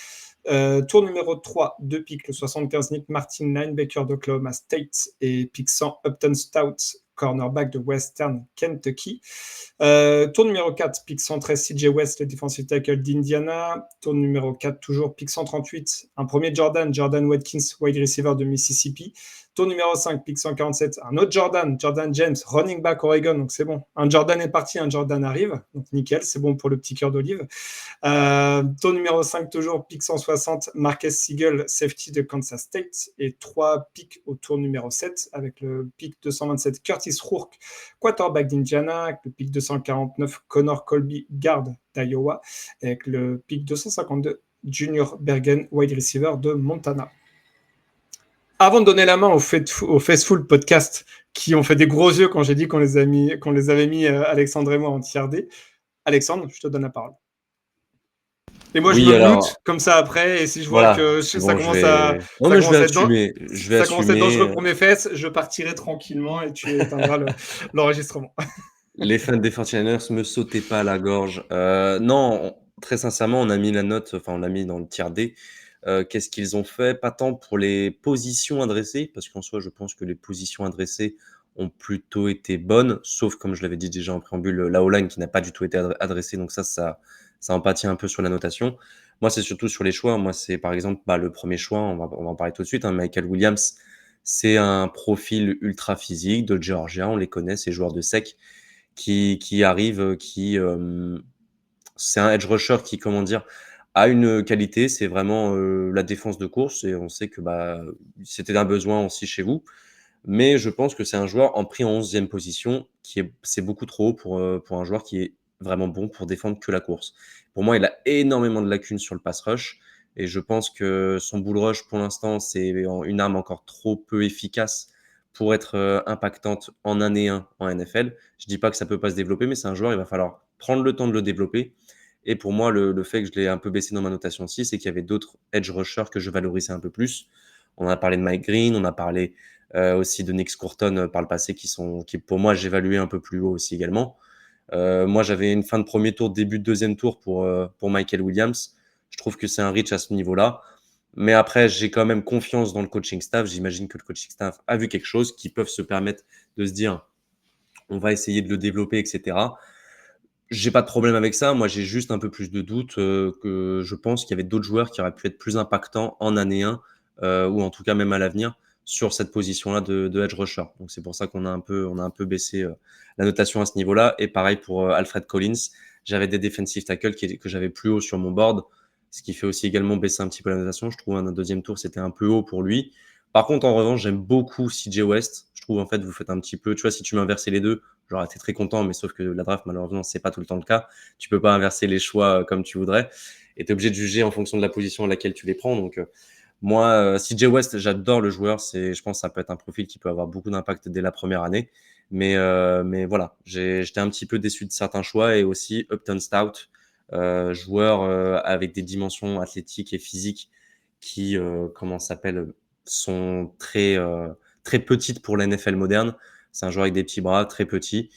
Tour numéro 3, 2 pick, le 75, Nick Martin, linebacker d'Oklahoma State. Et pick 100, Upton Stout, cornerback de Western Kentucky. Tour numéro 4, pick 113, CJ West, le defensive tackle d'Indiana. Tour numéro 4, toujours pick 138, un premier Jordan Watkins, wide receiver de Mississippi. Tour numéro 5, pick 147, un autre Jordan James, running back Oregon, donc c'est bon. Un Jordan est parti, un Jordan arrive, donc nickel, c'est bon pour le petit cœur d'olive. Tour numéro 5, toujours, pick 160, Marquez Siegel, safety de Kansas State. Et 3 picks au tour numéro 7, avec le pick 227, Curtis Rourke, quarterback d'Indiana, avec le pick 249, Connor Colby, guard d'Iowa, et avec le pick 252, Junior Bergen, wide receiver de Montana. Avant de donner la main au Faceful Podcast, qui ont fait des gros yeux quand j'ai dit qu'on les avait mis Alexandre et moi en tier D, Alexandre, je te donne la parole. Et moi, je me mute comme ça après, et si je vois que ça commence à être dangereux pour mes fesses, je partirai tranquillement et tu éteindras l'enregistrement. Les fans des 49ers, me sautez pas à la gorge. Non, très sincèrement, on a mis la note, enfin on l'a mis dans le tier D. Qu'est-ce qu'ils ont fait? Pas tant pour les positions adressées, parce qu'en soi, je pense que les positions adressées ont plutôt été bonnes, sauf, comme je l'avais dit déjà en préambule, la O-line qui n'a pas du tout été adressée, donc ça en pâtit un peu sur la notation. Moi, c'est surtout sur les choix. Moi, c'est par exemple le premier choix, on va en parler tout de suite, Michael Williams. C'est un profil ultra physique de Georgia, on les connaît, ces joueurs de sec qui arrivent, c'est un edge rusher qui, comment dire, a une qualité, c'est vraiment la défense de course, et on sait que c'était un besoin aussi chez vous. Mais je pense que c'est un joueur pris en 11e position, c'est beaucoup trop haut pour un joueur qui est vraiment bon pour défendre que la course. Pour moi, il a énormément de lacunes sur le pass rush, et je pense que son bull rush, pour l'instant, c'est une arme encore trop peu efficace pour être impactante en année 1 en NFL. Je dis pas que ça peut pas se développer, mais c'est un joueur, il va falloir prendre le temps de le développer. Et pour moi, le fait que je l'ai un peu baissé dans ma notation aussi, c'est qu'il y avait d'autres edge rushers que je valorisais un peu plus. On a parlé de Mike Green, on a parlé aussi de Nick Scurton par le passé, qui pour moi, j'évaluais un peu plus haut aussi également. Moi, j'avais une fin de premier tour, début de deuxième tour pour Michael Williams. Je trouve que c'est un reach à ce niveau-là. Mais après, j'ai quand même confiance dans le coaching staff. J'imagine que le coaching staff a vu quelque chose qui peuvent se permettre de se dire on va essayer de le développer, etc. J'ai pas de problème avec ça. Moi, j'ai juste un peu plus de doute que je pense qu'il y avait d'autres joueurs qui auraient pu être plus impactants en année 1 ou en tout cas même à l'avenir sur cette position-là de edge rusher. Donc, c'est pour ça qu'on a un peu baissé la notation à ce niveau-là. Et pareil pour Alfred Collins. J'avais des defensive tackles que j'avais plus haut sur mon board, ce qui fait aussi également baisser un petit peu la notation. Je trouve un deuxième tour, c'était un peu haut pour lui. Par contre, en revanche, j'aime beaucoup CJ West. Je trouve, en fait, vous faites un petit peu, tu vois, si tu m'inversais les deux, j'aurais été très content, mais sauf que la draft, malheureusement, c'est pas tout le temps le cas. Tu peux pas inverser les choix comme tu voudrais, et tu es obligé de juger en fonction de la position à laquelle tu les prends. Donc, moi, CJ West, j'adore le joueur. Je pense que ça peut être un profil qui peut avoir beaucoup d'impact dès la première année. Mais voilà, j'étais un petit peu déçu de certains choix, et aussi Upton Stout, joueur avec des dimensions athlétiques et physiques qui, sont très, très petites pour la NFL moderne. C'est un joueur avec des petits bras, très petit.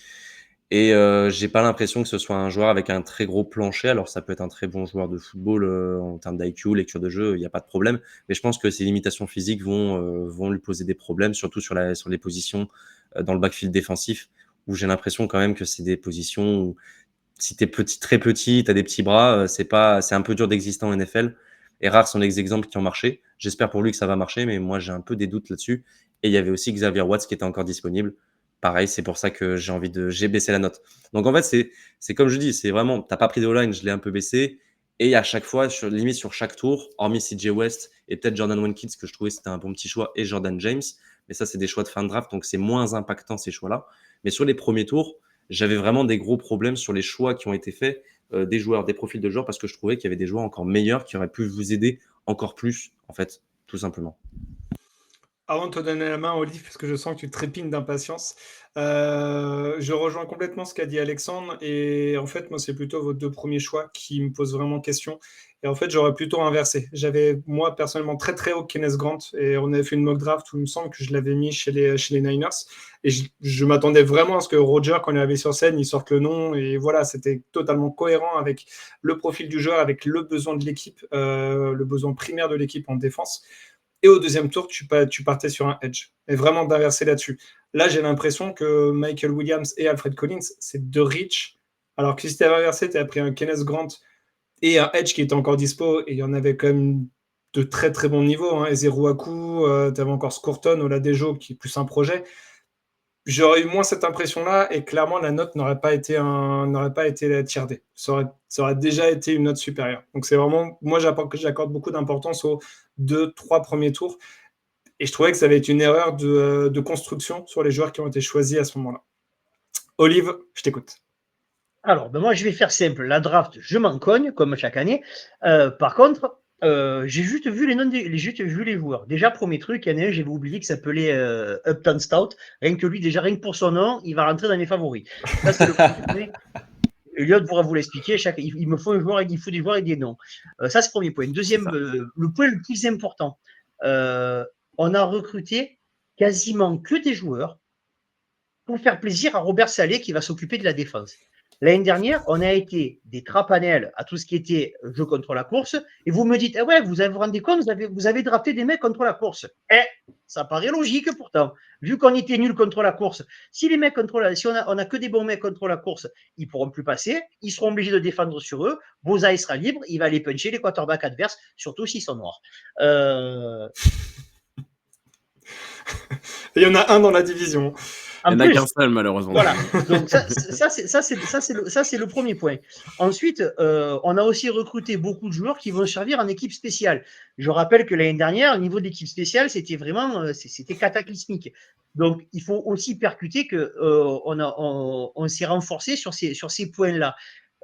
Et j'ai pas l'impression que ce soit un joueur avec un très gros plancher. Alors, ça peut être un très bon joueur de football en termes d'IQ, lecture de jeu, il n'y a pas de problème. Mais je pense que ses limitations physiques vont lui poser des problèmes, surtout sur les positions dans le backfield défensif, où j'ai l'impression quand même que c'est des positions où si tu es très petit, tu as des petits bras, c'est un peu dur d'exister en NFL. Et rares sont les exemples qui ont marché. J'espère pour lui que ça va marcher, mais moi, j'ai un peu des doutes là-dessus. Et il y avait aussi Xavier Watts qui était encore disponible. Pareil, c'est pour ça que j'ai baissé la note. Donc, en fait, c'est comme je dis, c'est vraiment, t'as pas pris de O-line, je l'ai un peu baissé. Et à chaque fois, limite sur chaque tour, hormis CJ West et peut-être Jordan Watkins, que je trouvais c'était un bon petit choix, et Jordan James. Mais ça, c'est des choix de fin de draft, donc c'est moins impactant ces choix-là. Mais sur les premiers tours, j'avais vraiment des gros problèmes sur les choix qui ont été faits, des joueurs, des profils de joueurs, parce que je trouvais qu'il y avait des joueurs encore meilleurs qui auraient pu vous aider encore plus, en fait, tout simplement. Avant de te donner la main, Olive, parce que je sens que tu trépignes d'impatience, je rejoins complètement ce qu'a dit Alexandre. Et en fait, moi, c'est plutôt vos 2 premiers choix qui me posent vraiment question. Et en fait, j'aurais plutôt inversé. J'avais, moi, personnellement, très, très haut Kenneth Grant. Et on avait fait une mock draft où il me semble que je l'avais mis chez les Niners. Et je m'attendais vraiment à ce que Roger, quand il arrivait sur scène, il sorte le nom. Et voilà, c'était totalement cohérent avec le profil du joueur, avec le besoin de l'équipe, le besoin primaire de l'équipe en défense. Et au deuxième tour, tu partais sur un edge. Et vraiment d'inverser là-dessus. Là, j'ai l'impression que Michael Williams et Alfred Collins, c'est 2 reach. Alors que si tu avais inversé, tu avais pris un Kenneth Grant et un edge qui était encore dispo. Et il y en avait quand même de très très bons niveaux. Hein. Ezeruaku, tu avais encore Scourton, Oladejo, qui est plus un projet. J'aurais eu moins cette impression-là, et clairement, la note n'aurait pas été la tier D. Ça aurait déjà été une note supérieure. Donc c'est vraiment, moi, j'accorde beaucoup d'importance aux 2-3 premiers tours, et je trouvais que ça avait été une erreur de construction sur les joueurs qui ont été choisis à ce moment-là. Olive, je t'écoute. Alors, moi, je vais faire simple. La draft, je m'en cogne, comme chaque année. Par contre, j'ai juste vu les joueurs. Déjà, premier truc, il y en a un, j'avais oublié, qui s'appelait Uptown Stout. Rien que pour son nom, il va rentrer dans mes favoris. Ça, c'est le premier point. Elliot pourra vous l'expliquer. Il me faut des joueurs et des noms. Ça, c'est le premier point. Deuxième, le point le plus important, on a recruté quasiment que des joueurs pour faire plaisir à Robert Saleh qui va s'occuper de la défense. L'année dernière, on a été des trapanels à tout ce qui était jeu contre la course, et vous me dites, ah ouais, vous vous rendez compte, vous avez drafté des mecs contre la course. Ça paraît logique pourtant, vu qu'on était nuls contre la course. Si les mecs si on a que des bons mecs contre la course, ils pourront plus passer, ils seront obligés de défendre sur eux, Boza sera libre, il va aller puncher les quarterbacks adverses, surtout s'ils sont noirs. Il y en a un dans la division. Il n'y en a qu'un seul, malheureusement. Voilà. Donc ça c'est le premier point. Ensuite, on a aussi recruté beaucoup de joueurs qui vont servir en équipe spéciale. Je rappelle que l'année dernière, au niveau de l'équipe spéciale, c'était vraiment c'était cataclysmique. Donc, il faut aussi percuter que on s'est renforcé sur ces points-là.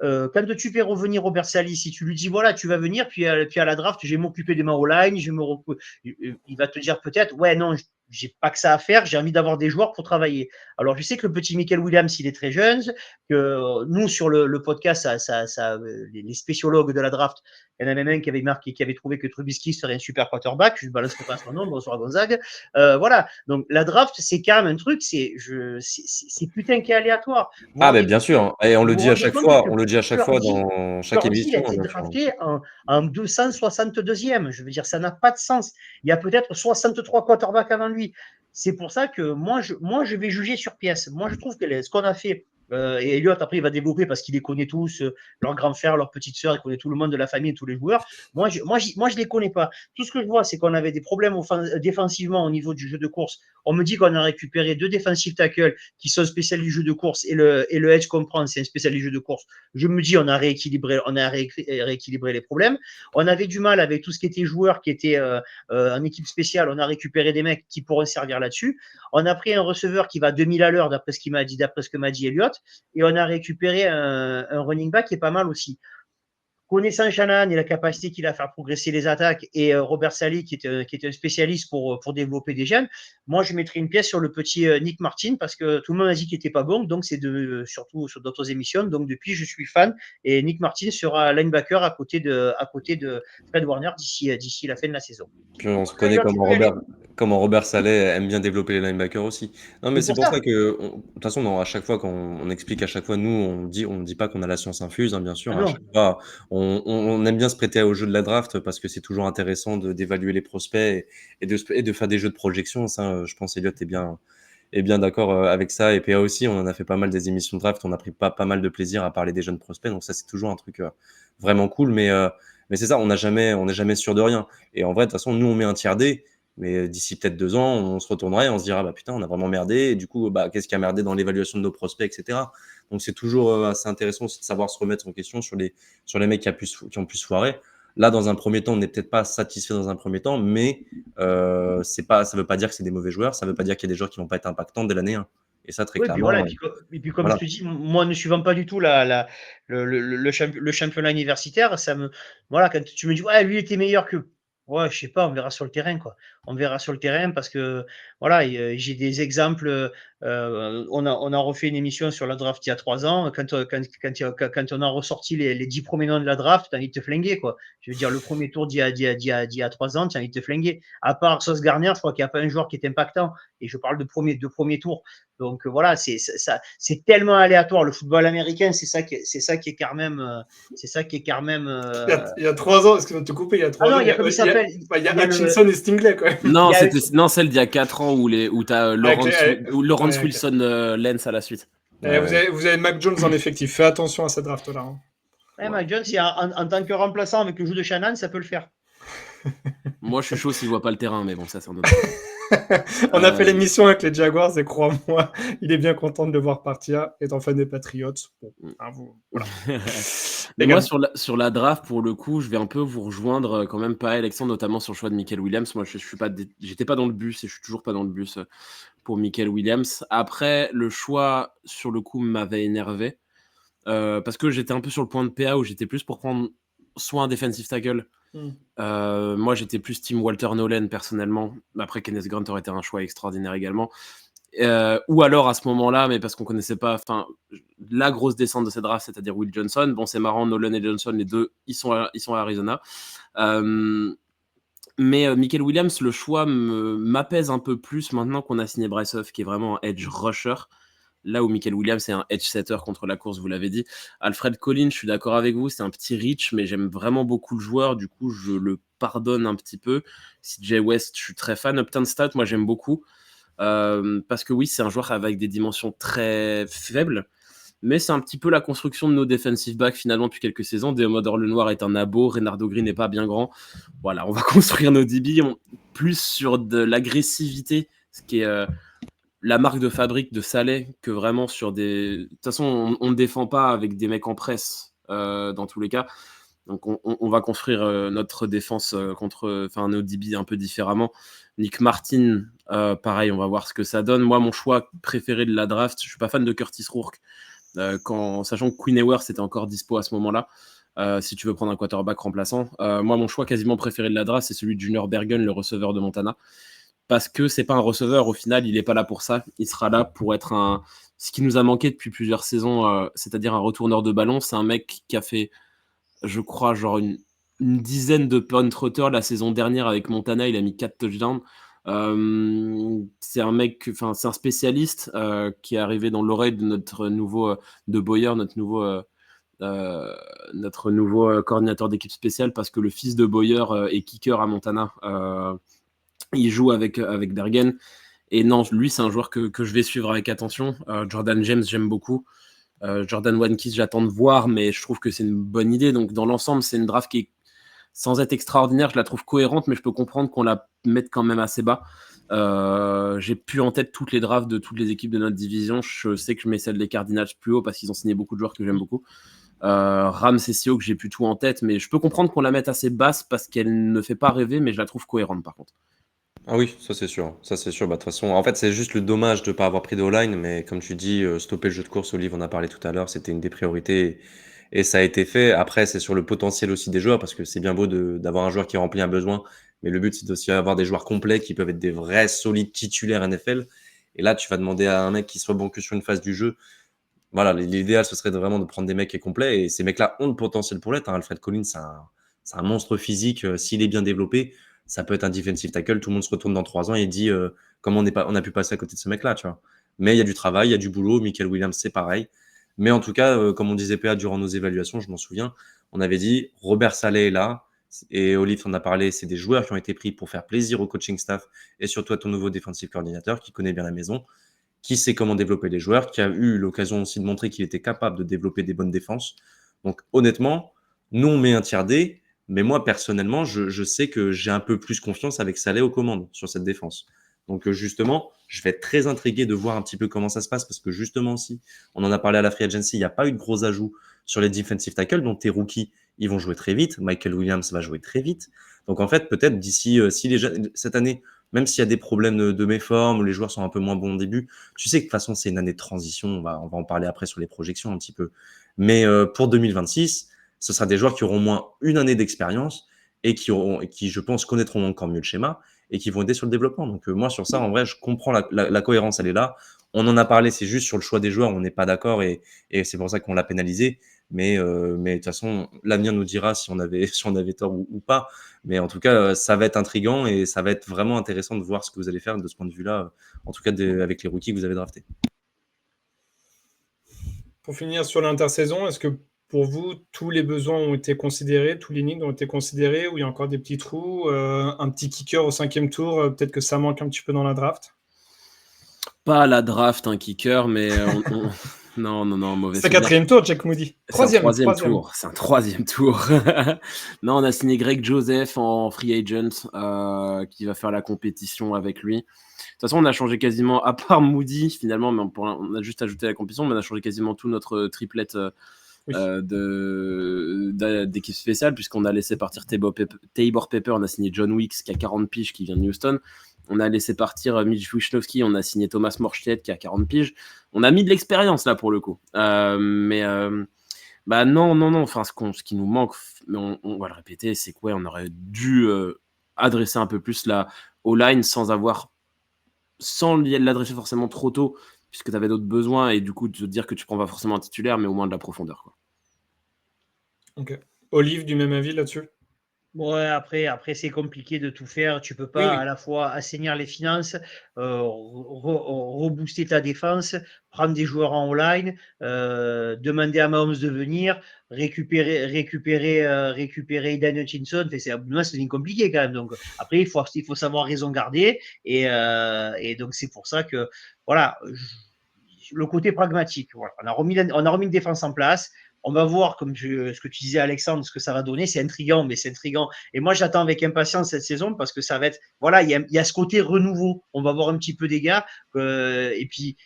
Quand tu fais revenir Robert Saleh, si tu lui dis voilà, tu vas venir, puis à la draft, je vais m'occuper de ma O-line, il va te dire peut-être ouais, non, j'ai pas que ça à faire, j'ai envie d'avoir des joueurs pour travailler. Alors, je sais que le petit Michael Williams, il est très jeune, que nous, sur le podcast, les spéciologues de la draft, il y en a même un qui avait trouvé que Trubisky serait un super quarterback. Je ne balancerai pas son nom, bonsoir Gonzague. Voilà. Donc, la draft, c'est quand même un truc, c'est putain qui est aléatoire. Ah, mais bien sûr. Et on le dit à chaque fois, dans chaque émission. Il a été drafté en 262e. Je veux dire, ça n'a pas de sens. Il y a peut-être 63 quarterbacks avant lui. C'est pour ça que moi, je vais juger sur pièce. Moi, je trouve que ce qu'on a fait, et Elliot, après, il va développer parce qu'il les connaît tous, leurs grands frères, leurs petites sœurs, il connaît tout le monde de la famille et tous les joueurs. Moi, je les connais pas. Tout ce que je vois, c'est qu'on avait des problèmes défensivement au niveau du jeu de course. On me dit qu'on a récupéré 2 defensive tackles qui sont spécialistes du jeu de course et le edge comprend, c'est un spécialiste du jeu de course. Je me dis, on a rééquilibré les problèmes. On avait du mal avec tout ce qui était joueurs qui étaient en équipe spéciale. On a récupéré des mecs qui pourront servir là-dessus. On a pris un receveur qui va 2000 à l'heure, d'après ce que m'a dit Elliot, et on a récupéré un running back qui est pas mal aussi. Connaissant Shanahan et la capacité qu'il a à faire progresser les attaques, et Robert Saleh qui était un spécialiste pour développer des jeunes, moi je mettrais une pièce sur le petit Nick Martin parce que tout le monde a dit qu'il n'était pas bon, donc c'est surtout sur d'autres émissions. Donc depuis je suis fan, et Nick Martin sera linebacker à côté de Fred Warner d'ici la fin de la saison. Puis on se connaît comment Robert Saleh aime bien développer les linebackers aussi. Non, mais c'est pour ça que, de toute façon, à chaque fois qu'on explique, à chaque fois, nous, on dit pas qu'on a la science infuse, hein, bien sûr. À chaque fois, on aime bien se prêter au jeu de la draft parce que c'est toujours intéressant d'évaluer les prospects et de faire des jeux de projection. Ça, je pense, Elliot est bien d'accord avec ça. Et PA aussi, on en a fait pas mal des émissions de draft. On a pris pas mal de plaisir à parler des jeunes prospects. Donc ça, c'est toujours un truc vraiment cool. Mais c'est ça, on n'est jamais sûr de rien. Et en vrai, de toute façon, nous, on met un tiers D. Mais d'ici peut-être 2 ans, on se retournerait et on se dira, bah putain, on a vraiment merdé. Et du coup, qu'est-ce qui a merdé dans l'évaluation de nos prospects, etc. Donc c'est toujours assez intéressant aussi de savoir se remettre en question sur les mecs qui ont pu se foirer. Là, dans un premier temps, on n'est peut-être pas satisfait dans un premier temps, mais ça veut pas dire que c'est des mauvais joueurs. Ça veut pas dire qu'il y a des joueurs qui vont pas être impactants dès l'année 1. Et ça, très Oui, puis clairement, voilà, et puis comme je voilà. te dis, moi ne suivant pas du tout le championnat universitaire, voilà, quand tu me dis, ouais, lui était meilleur que. Ouais, je sais pas, on verra sur le terrain, quoi. On verra sur le terrain parce que, voilà, j'ai des exemples. On a refait une émission sur la draft il y a 3 ans. Quand on a ressorti les 10 premiers noms de la draft, tu as envie de te flinguer, quoi. Je veux dire, le premier tour d'il y a 3 ans, tu as envie de te flinguer. À part Sauce Gardner, je crois qu'il n'y a pas un joueur qui est impactant. Et je parle de premier tour. Donc voilà, c'est tellement aléatoire le football américain, c'est ça qui est quand même, c'est ça qui est quand même. Il y a 3 ans, excuse-moi de te couper, il y a 3 Ah non, ans, il y a comme il s'appelle, il y il a y a le, Hutchinson et Stingley quand même. Non, il y a non, celle d'il y a 4 ans où tu as Lawrence ouais, Wilson Lens à la suite. vous avez Mac Jones en effectif. Fais attention à cette draft-là. Hein. ouais, Mike Jones, en tant que remplaçant avec le jeu de Shannon, ça peut le faire. Moi, je suis chaud s'il voit pas le terrain, mais bon, ça, c'est un autre. On a fait l'émission avec les Jaguars et crois-moi, il est bien content de le voir partir, étant fan des Patriots. Bon, hein, voilà. Mais moi, sur la draft, pour le coup, je vais un peu vous rejoindre quand même, pareil, Alexandre, notamment sur le choix de Michael Williams. Moi, j'étais pas dans le bus et je suis toujours pas dans le bus pour Michael Williams. Après, le choix, sur le coup, m'avait énervé parce que j'étais un peu sur le point de PA où j'étais plus pour prendre soit un defensive tackle. Moi, j'étais plus team Walter Nolan personnellement. Après, Kenneth Grant aurait été un choix extraordinaire également. Ou alors à ce moment-là, mais parce qu'on connaissait pas, la grosse descente de cette draft, c'est-à-dire Will Johnson. Bon, c'est marrant, Nolan et Johnson, les deux, ils sont à Arizona. Mais Michael Williams, le choix m'apaise un peu plus maintenant qu'on a signé Bryce Huff, qui est vraiment un edge rusher. Là où Michael Williams est un edge setter contre la course, vous l'avez dit. Alfred Collins, je suis d'accord avec vous, c'est un petit reach, mais j'aime vraiment beaucoup le joueur, du coup je le pardonne un petit peu. CJ West, je suis très fan. Upton Stat, moi j'aime beaucoup, parce que oui, c'est un joueur avec des dimensions très faibles, mais c'est un petit peu la construction de nos defensive backs finalement depuis quelques saisons. Deomodore Lenoir est un abo, Reynaldo Green n'est pas bien grand. Voilà, on va construire nos DB plus sur de l'agressivité, ce qui est la marque de fabrique de Saleh, que vraiment sur des. De toute façon, on ne défend pas avec des mecs en presse dans tous les cas. Donc on va construire notre défense contre nos DB un peu différemment. Nick Martin, pareil, on va voir ce que ça donne. Moi, mon choix préféré de la draft, je suis pas fan de Curtis Rourke, sachant que Quinn Ewers était encore dispo à ce moment-là. Si tu veux prendre un quarterback remplaçant, moi mon choix quasiment préféré de la draft, c'est celui de Junior Bergen, le receveur de Montana, parce que c'est pas un receveur, au final il est pas là pour ça, il sera là pour être ce qui nous a manqué depuis plusieurs saisons, c'est-à-dire un retourneur de ballon. C'est un mec qui a fait, je crois, genre une dizaine de punt returns la saison dernière avec Montana, il a mis 4 touchdowns. C'est un mec, c'est un spécialiste qui est arrivé dans l'oreille de notre nouveau de Boyer, notre nouveau coordinateur d'équipe spéciale, parce que le fils de Boyer est kicker à Montana. Il joue avec Bergen. Et non, lui, c'est un joueur que je vais suivre avec attention. Jordan James, j'aime beaucoup. Jordan Watkins, j'attends de voir, mais je trouve que c'est une bonne idée. Donc, dans l'ensemble, c'est une draft qui est, sans être extraordinaire, je la trouve cohérente, mais je peux comprendre qu'on la mette quand même assez bas. J'ai plus en tête toutes les drafts de toutes les équipes de notre division. Je sais que je mets celle des Cardinals plus haut parce qu'ils ont signé beaucoup de joueurs que j'aime beaucoup. Rams et Seahawks, j'ai plus tout en tête, mais je peux comprendre qu'on la mette assez basse parce qu'elle ne fait pas rêver, mais je la trouve cohérente par contre. Ah oui, ça c'est sûr. Ça c'est sûr. Bah, de toute façon, en fait, c'est juste le dommage de ne pas avoir pris de O-line, mais comme tu dis, stopper le jeu de course, Olive, on a parlé tout à l'heure, c'était une des priorités et ça a été fait. Après, c'est sur le potentiel aussi des joueurs, parce que c'est bien beau d'avoir un joueur qui remplit un besoin, mais le but c'est aussi d'avoir des joueurs complets qui peuvent être des vrais solides titulaires NFL. Et là, tu vas demander à un mec qui soit bon que sur une phase du jeu. Voilà, l'idéal ce serait vraiment de prendre des mecs qui sont complets, et ces mecs-là ont le potentiel pour l'être. Hein. Alfred Collins, c'est un monstre physique. S'il est bien développé, ça peut être un defensive tackle. Tout le monde se retourne dans 3 ans et dit comment on a pu passer à côté de ce mec-là, tu vois. Mais il y a du travail, il y a du boulot. Michael Williams, c'est pareil. Mais en tout cas, comme on disait PA durant nos évaluations, je m'en souviens, on avait dit Robert Saleh est là. Et Olive en a parlé, c'est des joueurs qui ont été pris pour faire plaisir au coaching staff et surtout à ton nouveau defensive coordinateur qui connaît bien la maison, qui sait comment développer les joueurs, qui a eu l'occasion aussi de montrer qu'il était capable de développer des bonnes défenses. Donc honnêtement, nous on met un tiers D, mais moi personnellement, je sais que j'ai un peu plus confiance avec Saleh aux commandes sur cette défense. Donc justement, je vais être très intrigué de voir un petit peu comment ça se passe, parce que justement aussi, on en a parlé à la Free Agency, il n'y a pas eu de gros ajouts sur les defensive tackles, donc tes rookies, ils vont jouer très vite, Michael Williams va jouer très vite. Donc en fait, peut-être d'ici, si cette année, même s'il y a des problèmes de méforme, ou les joueurs sont un peu moins bons au début, tu sais que de toute façon, c'est une année de transition. On va en parler après sur les projections un petit peu. Mais pour 2026, ce sera des joueurs qui auront au moins une année d'expérience et qui, je pense, connaîtront encore mieux le schéma et qui vont aider sur le développement. Donc, moi, sur ça, en vrai, je comprends la cohérence, elle est là. On en a parlé, c'est juste sur le choix des joueurs, on n'est pas d'accord et c'est pour ça qu'on l'a pénalisé. Mais de toute façon, l'avenir nous dira si on avait, si on avait tort ou pas. Mais en tout cas, ça va être intriguant et ça va être vraiment intéressant de voir ce que vous allez faire de ce point de vue-là, en tout cas avec les rookies que vous avez draftés. Pour finir sur l'intersaison, est-ce que pour vous, tous les besoins ont été considérés, tous les needs ont été considérés, ou il y a encore des petits trous, un petit kicker au 5e tour, peut-être que ça manque un petit peu dans la draft? Pas à la draft, un kicker, mais non, mauvais C'est souvenir. 4e tour, Jack Moody. C'est un 3e, troisième 3e. tour. C'est un 3e tour. Non, on a signé Greg Joseph en free agent qui va faire la compétition avec lui. De toute façon, on a changé quasiment, à part Moody finalement, mais on a juste ajouté la compétition, mais on a changé quasiment tout notre triplette Oui. d'équipe spéciale, puisqu'on a laissé partir Tabor Pepper, on a signé John Weeks qui a 40 piges, qui vient de Houston. On a laissé partir Mitch Wisnowski, on a signé Thomas Morstedt qui a 40 piges. On a mis de l'expérience là pour le coup. Bah non. Enfin, ce qui nous manque, mais on va le répéter, c'est que on aurait dû adresser un peu plus la O-line sans l'adresser forcément trop tôt, puisque tu avais d'autres besoins, et du coup, de te dire que tu prends pas forcément un titulaire, mais au moins de la profondeur, quoi. Ok. Olive, du même avis là-dessus? Ouais, après c'est compliqué de tout faire. Tu peux pas Oui. à la fois assainir les finances, rebooster ta défense, prendre des joueurs en online, demander à Mahomes de venir, récupérer Aidan Hutchinson. Enfin, c'est devient compliqué quand même. Donc après, il faut savoir raison garder. Et donc c'est pour ça que voilà, le côté pragmatique. Voilà. On a remis une défense en place. On va voir, ce que tu disais, Alexandre, ce que ça va donner. C'est intriguant, mais c'est intriguant. Et moi, j'attends avec impatience cette saison parce que ça va être. Voilà, il y a ce côté renouveau. On va voir un petit peu des gars. Et puis,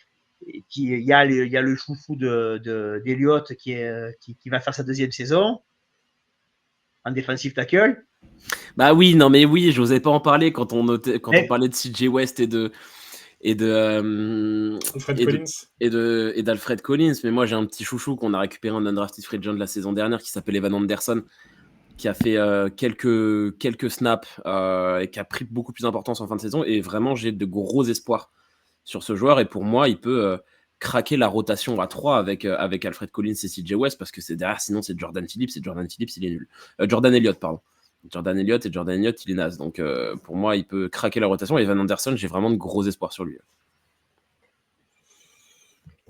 il y a le chouchou d'Eliott qui va faire sa 2e saison en defensive tackle. Bah oui, non, mais oui, j'osais pas en parler quand on parlait de CJ West et d'Alfred Collins, mais moi j'ai un petit chouchou qu'on a récupéré en undrafted free agent de la saison dernière qui s'appelle Evan Anderson, qui a fait quelques snaps et qui a pris beaucoup plus d'importance en fin de saison, et vraiment j'ai de gros espoirs sur ce joueur, et pour moi il peut craquer la rotation à 3 avec Alfred Collins et CJ West, parce que c'est derrière, sinon c'est Jordan Phillips, et Jordan Phillips il est nul. Jordan Elliott, pardon. Jordan Elliott il est naze, donc pour moi il peut craquer la rotation, et Evan Anderson, j'ai vraiment de gros espoirs sur lui.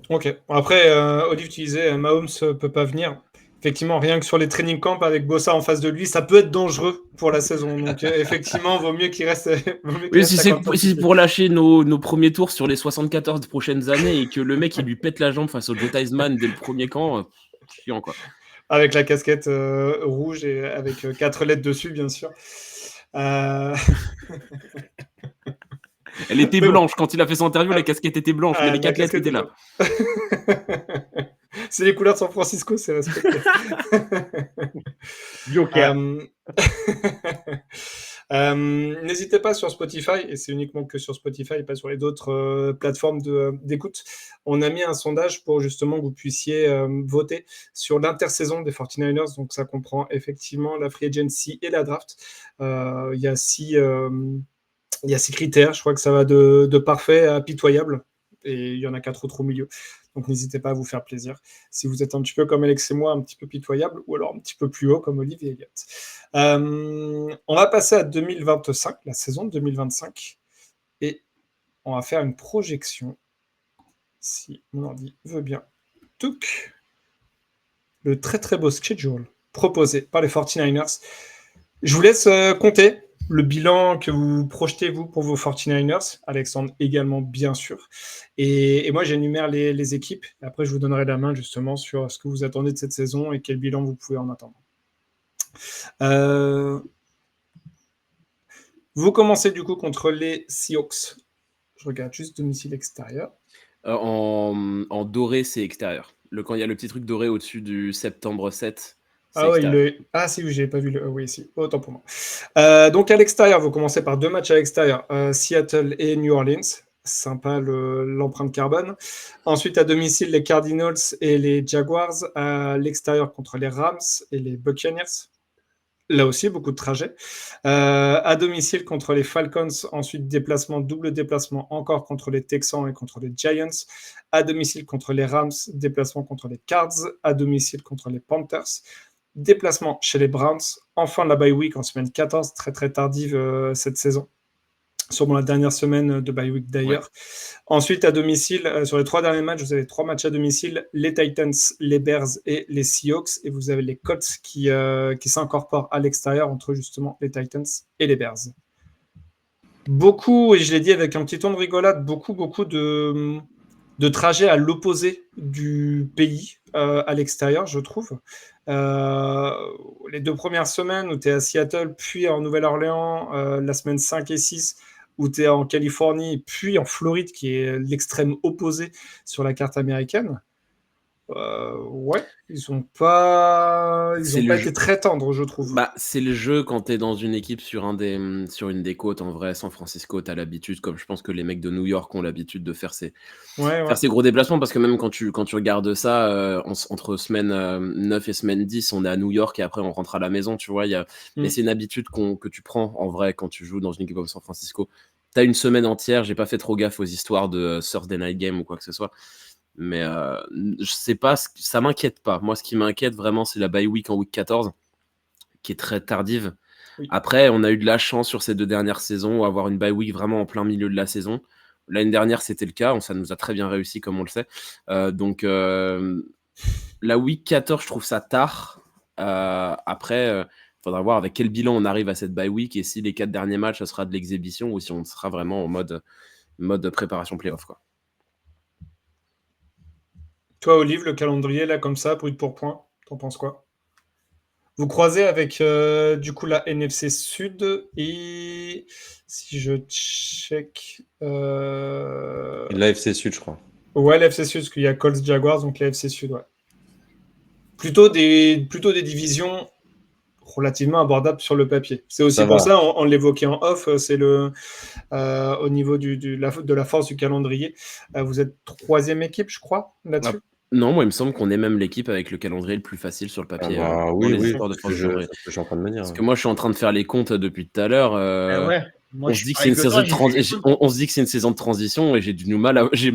Ok. Après, Olive, tu disais Mahomes peut pas venir. Effectivement, rien que sur les training camps avec Bossa en face de lui, ça peut être dangereux pour la saison. Donc, effectivement, vaut mieux qu'il reste. Oui, si c'est pour lâcher nos premiers tours sur les 74 prochaines années et que le mec il lui pète la jambe face au Joe Theismann dès le premier camp, chiant quoi. Avec la casquette rouge et avec 4 lettres dessus, bien sûr. Elle était blanche. Quand il a fait son interview, la casquette était blanche, mais les 4 lettres étaient là. C'est les couleurs de San Francisco, c'est respecté. Joker. N'hésitez pas sur Spotify, et c'est uniquement que sur Spotify, pas sur les autres plateformes d'écoute. On a mis un sondage pour justement que vous puissiez voter sur l'intersaison des 49ers. Donc ça comprend effectivement la free agency et la draft. Il y a 6 critères. Je crois que ça va de parfait à pitoyable. Et il y en a 4 autres au milieu. Donc n'hésitez pas à vous faire plaisir. Si vous êtes un petit peu comme Alex et moi, un petit peu pitoyable, ou alors un petit peu plus haut comme Olivier Elliott. On va passer à 2025, la saison de 2025. Et on va faire une projection, si mon ordi veut bien. Touc. Le très très beau schedule proposé par les 49ers. Je vous laisse compter le bilan que vous projetez, vous, pour vos 49ers. Alexandre également, bien sûr. Et moi, j'énumère les équipes. Après, je vous donnerai la main, justement, sur ce que vous attendez de cette saison et quel bilan vous pouvez en attendre. Vous commencez, du coup, contre les Seahawks. Je regarde juste domicile extérieur. En doré, c'est extérieur. Quand il y a le petit truc doré au-dessus du septembre 7, C'est Ah ouais, extérieur. si, oui, j'ai pas vu le. Oui, si, autant pour moi. Donc à l'extérieur, vous commencez par 2 matchs à l'extérieur, Seattle et New Orleans. Sympa l'empreinte carbone. Ensuite, à domicile, les Cardinals et les Jaguars. À l'extérieur, contre les Rams et les Buccaneers. Là aussi, beaucoup de trajets. À domicile contre les Falcons, ensuite double déplacement encore contre les Texans et contre les Giants. À domicile contre les Rams, déplacement contre les Cards. À domicile contre les Panthers. Déplacement chez les Browns. Enfin, la bye week en semaine 14, très très tardive cette saison. Sûrement la dernière semaine de bye week d'ailleurs. Ouais. Ensuite, à domicile, sur les 3 derniers matchs, vous avez 3 matchs à domicile, les Titans, les Bears et les Seahawks. Et vous avez les Colts qui s'incorporent à l'extérieur entre justement les Titans et les Bears. Beaucoup, et je l'ai dit avec un petit ton de rigolade, beaucoup de trajets à l'opposé du pays à l'extérieur, je trouve. Les 2 premières semaines où tu es à Seattle, puis en Nouvelle-Orléans, la semaine 5 et 6, où tu es en Californie, puis en Floride, qui est l'extrême opposé sur la carte américaine. Ouais, ils n'ont pas été très tendres, je trouve. Bah, c'est le jeu quand tu es dans une équipe sur une des côtes. En vrai, San Francisco, tu as l'habitude, comme je pense que les mecs de New York ont l'habitude de faire ces gros déplacements, parce que même quand tu regardes ça, entre semaine 9 et semaine 10, on est à New York et après on rentre à la maison, tu vois. Mais c'est une habitude que tu prends en vrai quand tu joues dans une équipe comme San Francisco. Tu as une semaine entière, j'ai pas fait trop gaffe aux histoires de Thursday Night Game ou quoi que ce soit. Mais je sais pas, ça m'inquiète pas. Moi, ce qui m'inquiète vraiment, c'est la bye week en week 14, qui est très tardive. Oui. Après, on a eu de la chance sur ces 2 dernières saisons, avoir une bye week vraiment en plein milieu de la saison. L'année dernière, c'était le cas. Ça nous a très bien réussi, comme on le sait. Donc, la week 14, je trouve ça tard. Après, faudra voir avec quel bilan on arrive à cette bye week et si les 4 derniers matchs, ça sera de l'exhibition ou si on sera vraiment en mode préparation playoff, quoi. Toi, Olive, le calendrier, là, comme ça, brut pour point, t'en penses quoi? Vous croisez avec, du coup, la NFC Sud et si je check... L'AFC Sud, je crois. Ouais, l'AFC Sud, parce qu'il y a Colts Jaguars, donc l'AFC Sud, ouais. Plutôt des divisions relativement abordables sur le papier. C'est aussi pour ça, on l'évoquait en off, c'est au niveau de la force du calendrier. Vous êtes 3e équipe, je crois, là-dessus. Non, moi, il me semble qu'on est même l'équipe avec le calendrier le plus facile sur le papier. Oui, c'est ce que je suis en train de me dire. Parce que moi, je suis en train de faire les comptes depuis tout à l'heure. Ouais. Moi, on se dit que c'est une saison on se dit que c'est une saison de transition et j'ai du mal je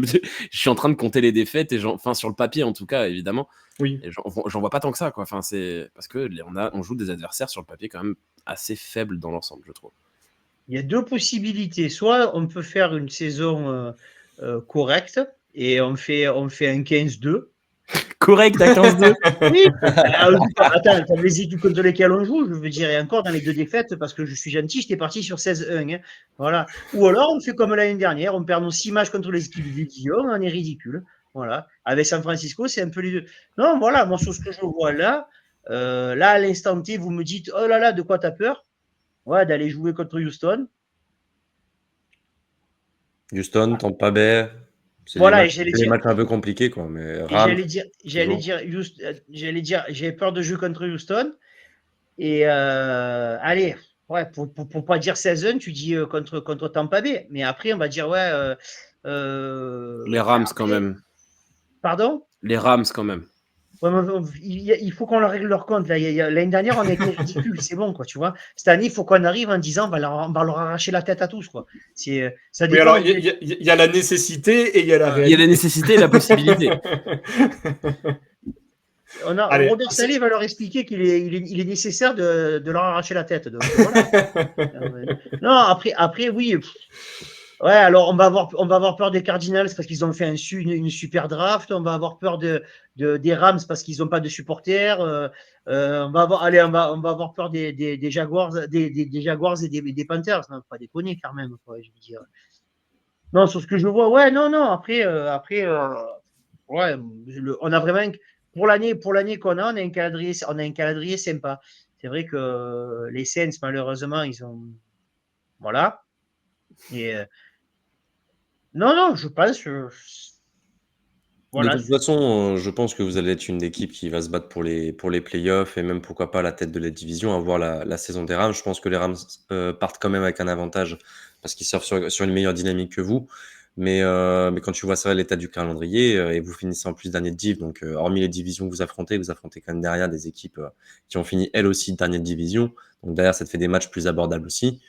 suis en train de compter les défaites et sur le papier en tout cas, évidemment. Oui. Et j'en vois pas tant que ça, quoi. Enfin, c'est parce que on joue des adversaires sur le papier quand même assez faibles dans l'ensemble, je trouve. Il y a 2 possibilités. Soit on peut faire une saison correcte et on fait un 15-2. Correct à 15-2. Oui. Attends, t'as les équipes contre lesquelles on joue, je veux dire, et encore dans les 2 défaites, parce que je suis gentil, j'étais parti sur 16-1. Hein. Voilà. Ou alors on fait comme l'année dernière, on perd nos 6 matchs contre les équipes de division, on est ridicule. Voilà. Avec San Francisco, c'est un peu les deux. Non, voilà, moi sur ce que je vois là, à l'instant T, vous me dites, oh là là, de quoi t'as peur? Ouais, d'aller jouer contre Houston. Houston, Tampa Bay. C'est voilà, des matchs un peu compliqués, quoi. Mais j'allais dire, j'ai peur de jouer contre Houston. Et allez, ouais, pour pas dire 16-1, tu dis contre Tampa Bay. Mais après, on va dire, ouais. Les Rams, quand même. Pardon? Les Rams, quand même. Ouais, il faut qu'on leur règle leur compte. L'année dernière, on a été ridicule, c'est bon, quoi, tu vois. Cette année, il faut qu'on arrive en disant, on va leur arracher la tête à tous, quoi. Ça dépend. Oui, alors, il y a la nécessité et il y a la réalité. Il y a la nécessité et la possibilité. Robert Saleh va leur expliquer qu'il est nécessaire de leur arracher la tête. Donc, voilà. Non, après oui. Ouais, alors on va avoir peur des Cardinals parce qu'ils ont fait une super draft. On va avoir peur des Rams parce qu'ils n'ont pas de supporters. On va avoir peur des Jaguars, des Jaguars et des Panthers. Non, pas déconner quand même, quoi, je veux dire. Non, sur ce que je vois, ouais, non. Après, ouais, on a vraiment pour l'année qu'on a, on a un calendrier sympa. C'est vrai que les Saints, malheureusement, ils ont, voilà. Et non, je pense. Voilà. De toute façon, je pense que vous allez être une équipe qui va se battre pour les playoffs et même pourquoi pas la tête de la division, à voir la saison des Rams. Je pense que les Rams partent quand même avec un avantage parce qu'ils surfent sur une meilleure dynamique que vous. Mais quand tu vois ça, l'état du calendrier, et vous finissez en plus dernier de div, donc hormis les divisions que vous affrontez quand même derrière des équipes qui ont fini elles aussi dernier de division. Donc derrière, ça te fait des matchs plus abordables aussi.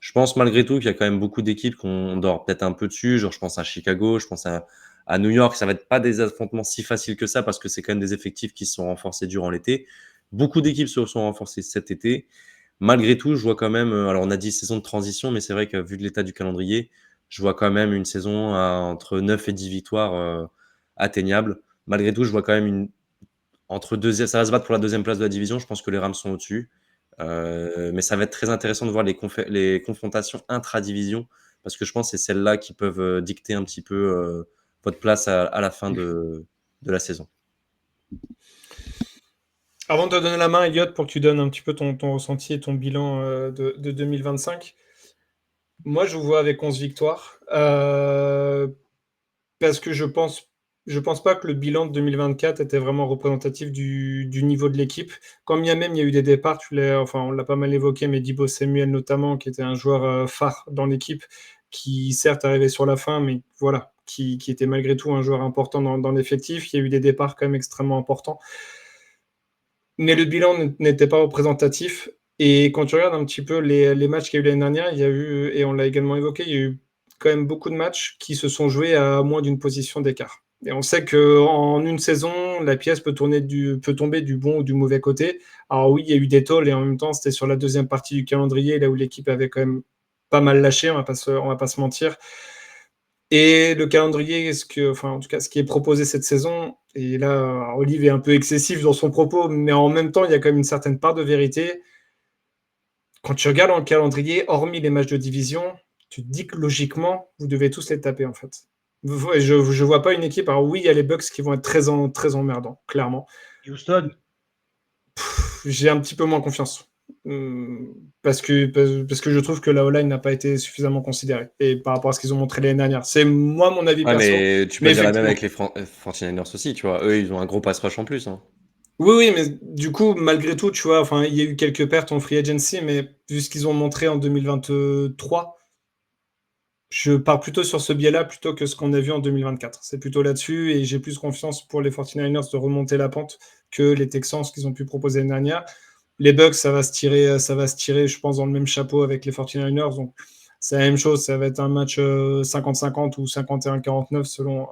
Je pense malgré tout qu'il y a quand même beaucoup d'équipes qu'on dort peut-être un peu dessus. Genre, je pense à Chicago, je pense à New York. Ça va être pas des affrontements si faciles que ça parce que c'est quand même des effectifs qui se sont renforcés durant l'été. Beaucoup d'équipes se sont renforcées cet été. Malgré tout, je vois quand même. Alors, on a dit saison de transition, mais c'est vrai que vu de l'état du calendrier, je vois quand même une saison entre 9 et 10 victoires atteignable. Malgré tout, je vois quand même ça va se battre pour la deuxième place de la division. Je pense que les Rams sont au-dessus. Mais ça va être très intéressant de voir les confrontations intra-division parce que je pense que c'est celles-là qui peuvent dicter un petit peu votre place à la fin de la saison. Avant de te donner la main, Elliot, pour que tu donnes un petit peu ton ressenti et ton bilan de 2025, moi, je vous vois avec 11 victoires parce que je pense pas que le bilan de 2024 était vraiment représentatif du niveau de l'équipe. Quand bien même il y a eu des départs, on l'a pas mal évoqué, mais Deebo Samuel notamment, qui était un joueur phare dans l'équipe, qui certes arrivait sur la fin, mais voilà, qui était malgré tout un joueur important dans l'effectif. Il y a eu des départs quand même extrêmement importants. Mais le bilan n'était pas représentatif. Et quand tu regardes un petit peu les matchs qu'il y a eu l'année dernière, il y a eu, et on l'a également évoqué, il y a eu quand même beaucoup de matchs qui se sont joués à moins d'une position d'écart. Et on sait qu'en une saison, la pièce peut tomber du bon ou du mauvais côté. Alors oui, il y a eu des tôles et en même temps, c'était sur la deuxième partie du calendrier, là où l'équipe avait quand même pas mal lâché, on va pas se mentir. Et le calendrier, en tout cas, ce qui est proposé cette saison, et là, Olive est un peu excessif dans son propos, mais en même temps, il y a quand même une certaine part de vérité. Quand tu regardes le calendrier, hormis les matchs de division, tu te dis que logiquement, vous devez tous les taper, en fait. Je ne vois pas une équipe. Alors oui, il y a les Bucks qui vont être très emmerdants, clairement. Houston. J'ai un petit peu moins confiance. Parce que je trouve que la O-line n'a pas été suffisamment considérée et par rapport à ce qu'ils ont montré l'année dernière. C'est moi mon avis perso. Mais tu peux dire la même avec les 49ers aussi, tu vois. Eux, ils ont un gros pass rush en plus. Hein. Oui, mais du coup, malgré tout, tu vois, il y a eu quelques pertes en free agency, mais vu ce qu'ils ont montré en 2023, je pars plutôt sur ce biais-là plutôt que ce qu'on a vu en 2024. C'est plutôt là-dessus et j'ai plus confiance pour les 49ers de remonter la pente que les Texans, ce qu'ils ont pu proposer l'année dernière. Les Bucks, ça va se tirer, je pense, dans le même chapeau avec les 49ers. Donc, c'est la même chose. Ça va être un match 50-50 ou 51-49 selon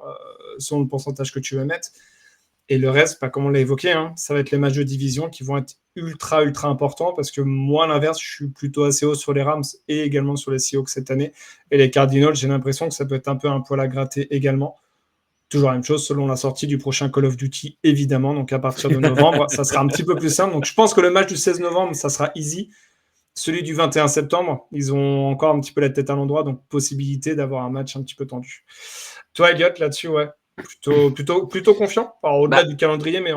le pourcentage que tu vas mettre. Et le reste, comme on l'a évoqué, ça va être les matchs de division qui vont être ultra, ultra importants parce que moi, à l'inverse, je suis plutôt assez haut sur les Rams et également sur les Seahawks cette année. Et les Cardinals, j'ai l'impression que ça peut être un peu un poil à gratter également. Toujours la même chose selon la sortie du prochain Call of Duty, évidemment. Donc à partir de novembre, ça sera un petit peu plus simple. Donc je pense que le match du 16 novembre, ça sera easy. Celui du 21 septembre, ils ont encore un petit peu la tête à l'endroit, donc possibilité d'avoir un match un petit peu tendu. Toi, Elliot, là-dessus, ouais, plutôt confiant. Alors, au-delà du calendrier, mais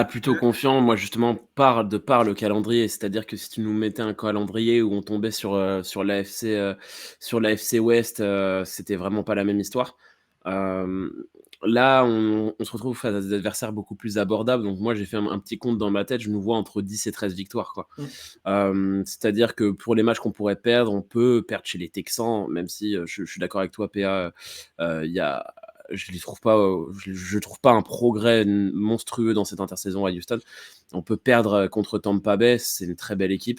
plutôt confiant. Moi, justement, par le calendrier, c'est-à-dire que si tu nous mettais un calendrier où on tombait sur l'AFC West, c'était vraiment pas la même histoire. Là, on se retrouve face à des adversaires beaucoup plus abordables. Donc moi, j'ai fait un petit compte dans ma tête. Je nous vois entre 10 et 13 victoires. Quoi. C'est-à-dire que pour les matchs qu'on pourrait perdre, on peut perdre chez les Texans, même si je suis d'accord avec toi, PA. Je trouve pas un progrès monstrueux dans cette intersaison à Houston. On peut perdre contre Tampa Bay. C'est une très belle équipe.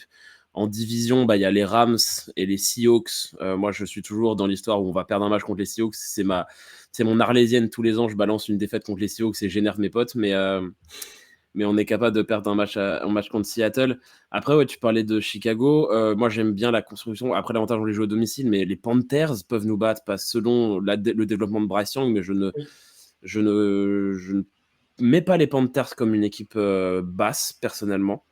En division, il y a les Rams et les Seahawks. Moi, je suis toujours dans l'histoire où on va perdre un match contre les Seahawks. C'est mon arlésienne tous les ans. Je balance une défaite contre les Seahawks et j'énerve mes potes. Mais on est capable de perdre un match contre Seattle. Après, ouais, tu parlais de Chicago. Moi, j'aime bien la construction. Après, l'avantage, on les joue au domicile. Mais les Panthers peuvent nous battre selon le développement de Bryce Young. Mais je ne mets pas les Panthers comme une équipe basse, personnellement.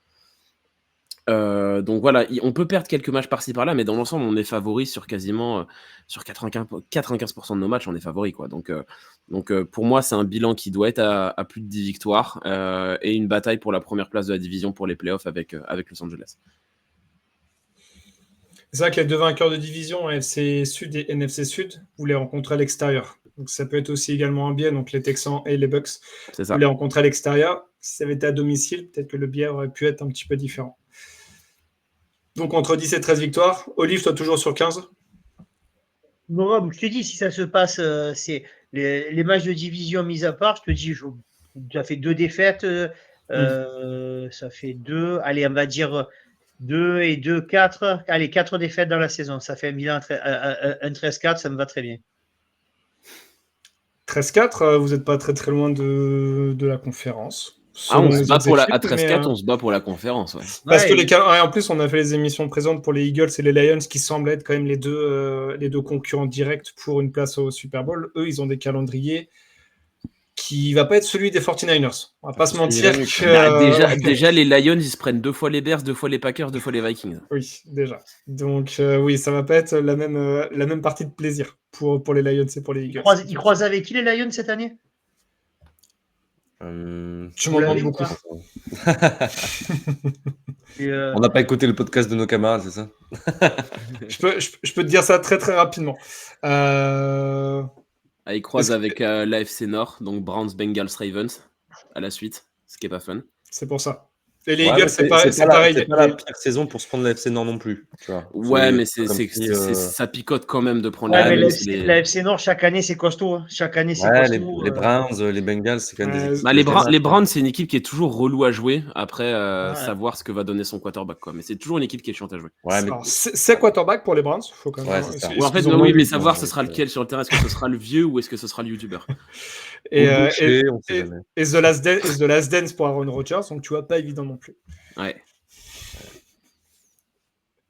Donc voilà, on peut perdre quelques matchs par-ci par-là, mais dans l'ensemble, on est favori sur quasiment sur 95% de nos matchs, on est favori quoi. Donc pour moi, c'est un bilan qui doit être à plus de 10 victoires et une bataille pour la première place de la division pour les playoffs avec Los Angeles. C'est vrai que les deux vainqueurs de division, NFC Sud et NFC Sud, vous les rencontrez à l'extérieur. Donc ça peut être aussi également un biais, donc les Texans et les Bucks. C'est Vous ça. les rencontrez à l'extérieur. Si ça avait été à domicile, peut-être que le biais aurait pu être un petit peu différent. Donc entre 10 et 13 victoires. Olive, toi toujours sur 15? Non, je te dis, si ça se passe, c'est les matchs de division mis à part, je te dis, ça fait 2 défaites, ça fait 2, allez, on va dire 2 et 2, 4, allez, 4 défaites dans la saison. Ça fait un bilan, un 13-4, ça me va très bien. 13-4, vous n'êtes pas très très loin de la conférence. Ah, on Selon se les bat autres pour équipes, à 13-4, mais, on se bat pour la conférence. Ouais. parce que Ouais, en plus, on a fait les émissions présentes pour les Eagles et les Lions qui semblent être quand même les deux concurrents directs pour une place au Super Bowl. Eux, ils ont des calendriers qui va pas être celui des 49ers. On va pas se mentir que... Bah, déjà, les Lions, ils se prennent 2 fois les Bears, 2 fois les Packers, 2 fois les Vikings. Oui, déjà. Donc oui, ça va pas être la même partie de plaisir pour les Lions et pour les Eagles. ils croisent avec qui les Lions cette année? Tu Vous m'en l'avez demandes ou beaucoup. pas? Et, On n'a pas écouté le podcast de nos camarades, c'est ça? Je peux te dire ça très très rapidement. Ils croisent Est-ce que- avec l'AFC Nord, donc Browns, Bengals, Ravens, à la suite, ce qui est pas fun. C'est pour ça. Et les Ouais, Eagles, mais c'est pareil. c'est pas la pire saison pour se prendre la FC Nord non plus. Tu vois. Ouais, mais Ça ça picote quand même de prendre ouais, la mais NFC. la FC Nord, chaque année, c'est costaud. Hein. Chaque année, c'est Ouais, costaud. les Browns, les Bengals, c'est quand même des équipes. Bah, que je déteste. les Browns, c'est une équipe qui est toujours relou à jouer. Après, Ouais. savoir ce que va donner son quarterback, quoi. Mais c'est toujours une équipe qui est chiante à jouer. Ouais, mais Alors, c'est quarterback pour les Browns. Faut quand même... Ouais, c'est ça. Ouais, en fait, Ils ont oui, moins mais eu. savoir ce donc, sera lequel sur le terrain. Est-ce que ce sera le vieux ou est-ce que ce sera le YouTuber? Et, ou le boucher, on sait jamais. et The Last Dance pour Aaron Rodgers, donc tu vois, pas évident non plus. Ouais.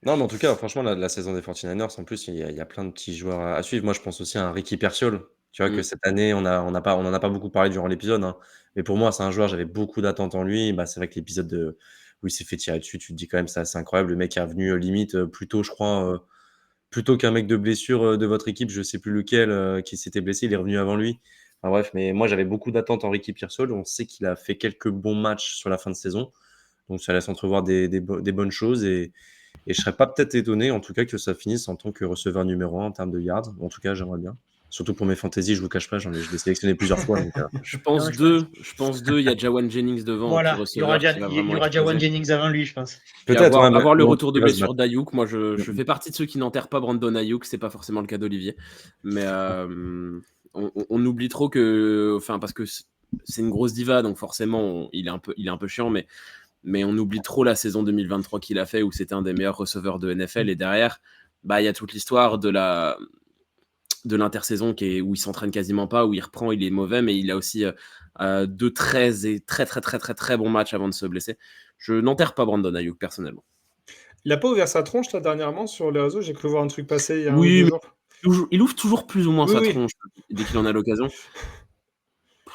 Non, mais en tout cas, franchement, la saison des 49ers, en plus, il y a plein de petits joueurs à suivre. Moi, je pense aussi à un Ricky Perciol. Tu vois que cette année, on n'en a pas beaucoup parlé durant l'épisode, hein. Mais pour moi, c'est un joueur, j'avais beaucoup d'attentes en lui. Bah, c'est vrai que l'épisode où il s'est fait tirer dessus, tu te dis quand même, c'est assez incroyable. Le mec est revenu limite plutôt, je crois, plutôt qu'un mec de blessure de votre équipe, je sais plus lequel, qui s'était blessé, il est revenu avant lui. Enfin bref, mais moi, j'avais beaucoup d'attentes en Ricky Perciol. On sait qu'il a fait quelques bons matchs sur la fin de saison. Donc, ça laisse entrevoir des bonnes choses. Et je serais pas peut-être étonné, en tout cas, que ça finisse en tant que receveur numéro 1 en termes de yards. En tout cas, j'aimerais bien. Surtout pour mes fantaisies, je vous cache pas, je l'ai sélectionné plusieurs fois. Donc, Je pense Non, deux. Il y a Jawan Jennings devant. Voilà, qui il y aura, receveur, qui va vraiment Jawan exploser. Jennings avant lui, je pense. Et peut-être ouais, avoir le mais retour de il va se blessure battre. d'Ayuk. Moi, je fais partie de ceux qui n'enterrent pas Brandon Ayuk. C'est pas forcément le cas d'Olivier. Mais on oublie trop que. Enfin, parce que c'est une grosse diva, donc forcément, il est un peu chiant, mais on oublie trop la saison 2023 qu'il a fait, où c'était un des meilleurs receveurs de NFL. Et derrière, bah, il y a toute l'histoire de l'intersaison où il s'entraîne quasiment pas, où il reprend, il est mauvais, mais il a aussi 2 13 et très très très très très bons matchs avant de se blesser. Je n'enterre pas Brandon Ayuk personnellement. Il a pas ouvert sa tronche là dernièrement sur les réseaux. J'ai cru voir un truc passer il y a un ou Oui, deux mais jours. il ouvre toujours plus ou moins Oui, sa oui. tronche dès qu'il en a l'occasion.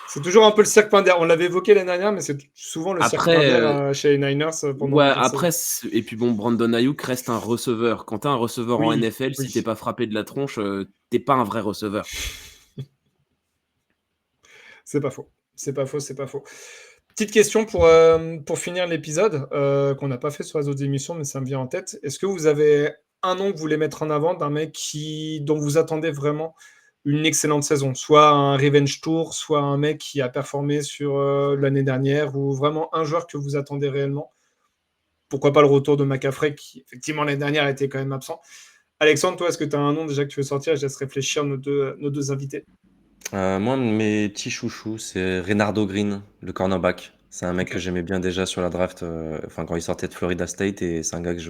C'est toujours un peu le cirque Pinder. On l'avait évoqué l'année dernière, mais c'est souvent le cirque Après, Pinder chez les Niners pendant ouais, le début de après, saison. et puis bon, Brandon Ayuk reste un receveur. Quand t'as un receveur en Oui, NFL, si oui. t'es pas frappé de la tronche, t'es pas un vrai receveur. C'est pas faux. C'est pas faux, c'est pas faux. Petite question pour finir l'épisode, qu'on n'a pas fait sur les autres émissions, mais ça me vient en tête. Est-ce que vous avez un nom que vous voulez mettre en avant d'un mec dont vous attendez vraiment une excellente saison? Soit un revenge tour, soit un mec qui a performé sur l'année dernière, ou vraiment un joueur que vous attendez réellement? Pourquoi pas le retour de McCaffrey, qui effectivement l'année dernière était quand même absent. Alexandre, toi, est-ce que tu as un nom déjà que tu veux sortir? Je laisse réfléchir nos deux invités. Moi, mes petits chouchous, c'est Reynaldo Green, le cornerback. C'est un mec Ok. que j'aimais bien déjà sur la draft, enfin quand il sortait de Florida State, et c'est un gars que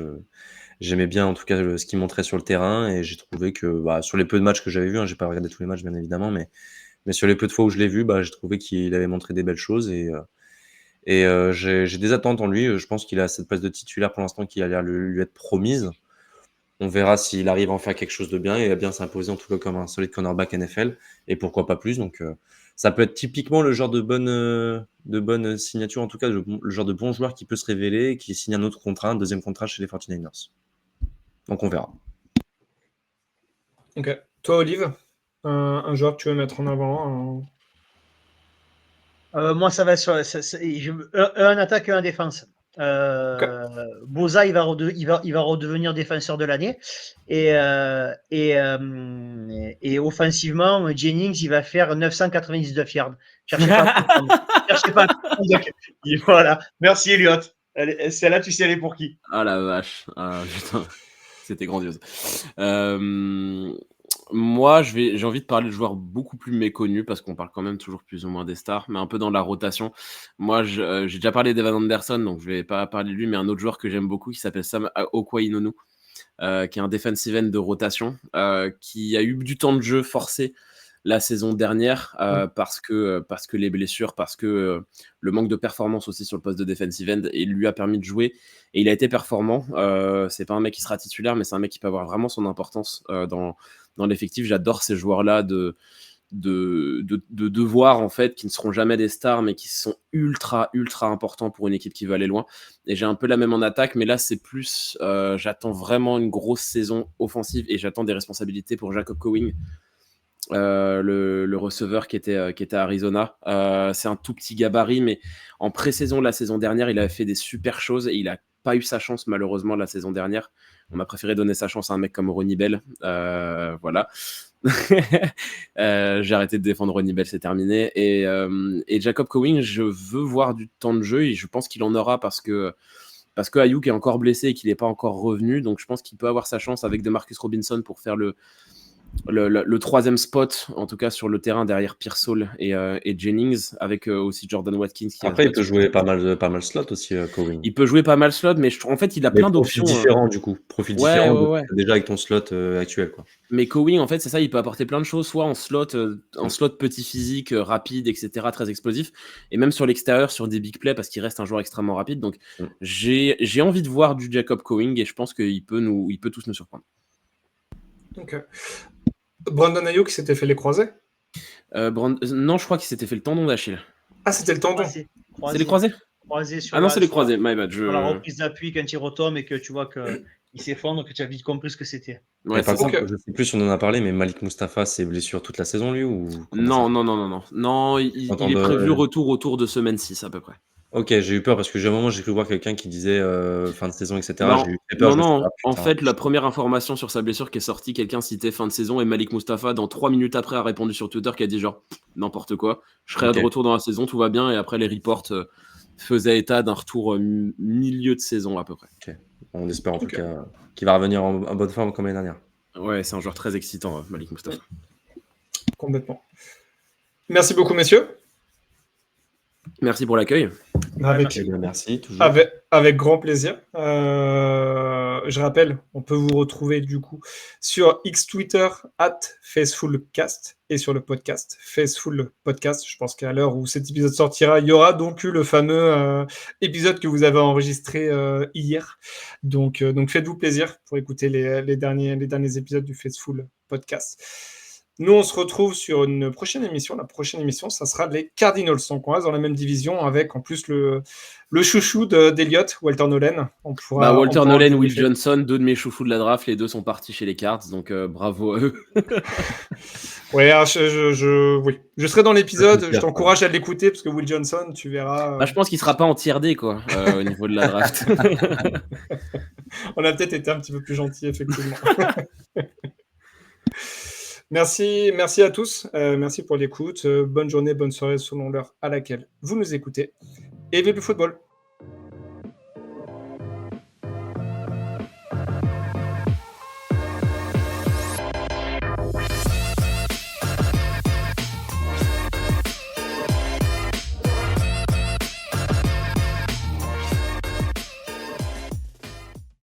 j'aimais bien en tout cas ce qu'il montrait sur le terrain, et j'ai trouvé que sur les peu de matchs que j'avais vus, hein, j'ai pas regardé tous les matchs bien évidemment, mais sur les peu de fois où je l'ai vu, j'ai trouvé qu'il avait montré des belles choses, et j'ai des attentes en lui. Je pense qu'il a cette place de titulaire pour l'instant qui a l'air lui être promise. On verra s'il arrive à en faire quelque chose de bien et à bien s'imposer en tout cas comme un solide cornerback NFL, et pourquoi pas plus. Donc ça peut être typiquement le genre de bonne signature, en tout cas le genre de bon joueur qui peut se révéler et qui signe un autre contrat, un deuxième contrat chez les 49ers. Donc on verra. Ok. Toi, Olive, un joueur que tu veux mettre en avant? Moi, ça va sur un attaque et un défense. Boza, il va redevenir défenseur de l'année. Et offensivement, Jennings, il va faire 999 yards. Cherchez pas à comprendre. Cherchez pas à comprendre. Et voilà. Merci, Elliot. Celle-là, tu sais, elle est pour qui? Ah la vache. Ah, putain. C'était grandiose. Moi, j'ai envie de parler de joueurs beaucoup plus méconnus parce qu'on parle quand même toujours plus ou moins des stars, mais un peu dans la rotation. Moi, j'ai déjà parlé d'Evan Anderson, donc je vais pas parler de lui, mais un autre joueur que j'aime beaucoup qui s'appelle Sam Okwainonu, qui est un defensive end de rotation, qui a eu du temps de jeu forcé la saison dernière parce que les blessures, parce que le manque de performance aussi sur le poste de defensive end, et lui a permis de jouer et il a été performant. C'est pas un mec qui sera titulaire, mais c'est un mec qui peut avoir vraiment son importance dans l'effectif. J'adore ces joueurs-là de devoir en fait, qui ne seront jamais des stars, mais qui sont ultra importants pour une équipe qui veut aller loin. Et j'ai un peu la même en attaque, mais là c'est plus, j'attends vraiment une grosse saison offensive et j'attends des responsabilités pour Jacob Cowing. Le receveur qui était à Arizona. C'est un tout petit gabarit, mais en pré-saison, la saison dernière, il avait fait des super choses et il n'a pas eu sa chance malheureusement la saison dernière. On a préféré donner sa chance à un mec comme Ronnie Bell. Voilà. J'ai arrêté de défendre Ronnie Bell, c'est terminé. Et Jacob Cowing, je veux voir du temps de jeu et je pense qu'il en aura parce que Ayuk est encore blessé et qu'il n'est pas encore revenu. Donc je pense qu'il peut avoir sa chance avec DeMarcus Robinson pour faire le troisième spot, en tout cas sur le terrain derrière Pearsall et Jennings, avec aussi Jordan Watkins. Après, il peut jouer pas mal slot aussi, Cowing. Il peut jouer pas mal slot, mais en fait, il a plein d'options. Profil différent, du coup. Profil différent déjà avec ton slot actuel, quoi. Mais Cowing, en fait, c'est ça, il peut apporter plein de choses, soit en slot petit physique, rapide, etc., très explosif, et même sur l'extérieur, sur des big plays, parce qu'il reste un joueur extrêmement rapide. Donc, j'ai envie de voir du Jacob Cowing, et je pense qu'il peut tous nous surprendre. Ok. Brandon Ayuk qui s'était fait les croisés Non, je crois qu'il s'était fait le tendon d'Achille. Ah, c'était le tendon. C'est les croisés sur non, c'est les croisés, my bad. Sur la reprise d'appui, quand il retombe et que tu vois qu'il s'effondre, que tu as vite compris ce que c'était. Ouais, par contre, je sais plus si on en a parlé, mais Malik Mustafa s'est blessé toute la saison, lui, ou Non, il est prévu retour autour de semaine 6 à peu près. Ok, j'ai eu peur parce que j'ai un moment, j'ai cru voir quelqu'un qui disait fin de saison, etc. J'ai eu peur. Non, en fait, la première information sur sa blessure qui est sortie, quelqu'un citait fin de saison et Malik Mustafa, dans 3 minutes après, a répondu sur Twitter qui a dit genre n'importe quoi, je serai de retour dans la saison, tout va bien. Et après, les reports faisaient état d'un retour milieu de saison à peu près. Okay. On espère en tout cas qu'il va revenir en bonne forme comme l'année dernière. Ouais, c'est un joueur très excitant, Malik Mustafa. Complètement. Merci beaucoup, messieurs. Merci pour l'accueil. Merci, toujours. Avec grand plaisir. Je rappelle, on peut vous retrouver du coup sur X Twitter @FacefulCast et sur le podcast Faceful Podcast. Je pense qu'à l'heure où cet épisode sortira, il y aura donc eu le fameux épisode que vous avez enregistré hier. Donc faites-vous plaisir pour écouter les derniers épisodes du Faceful Podcast. Nous, on se retrouve sur une prochaine émission. La prochaine émission, ça sera les Cardinals. Donc, on reste dans la même division avec, en plus, le chouchou d'Eliott, Walter Nolan. Walter Nolan, Will Johnson, 2 de mes chouchous de la draft. Les 2 sont partis chez les Cards, donc bravo à eux. Ouais, je serai dans l'épisode. Je t'encourage à l'écouter parce que Will Johnson, tu verras. Je pense qu'il sera pas en tier D, quoi, au niveau de la draft. On a peut-être été un petit peu plus gentils, effectivement. Merci à tous. Merci pour l'écoute. Bonne journée, bonne soirée selon l'heure à laquelle vous nous écoutez. Et vive le football!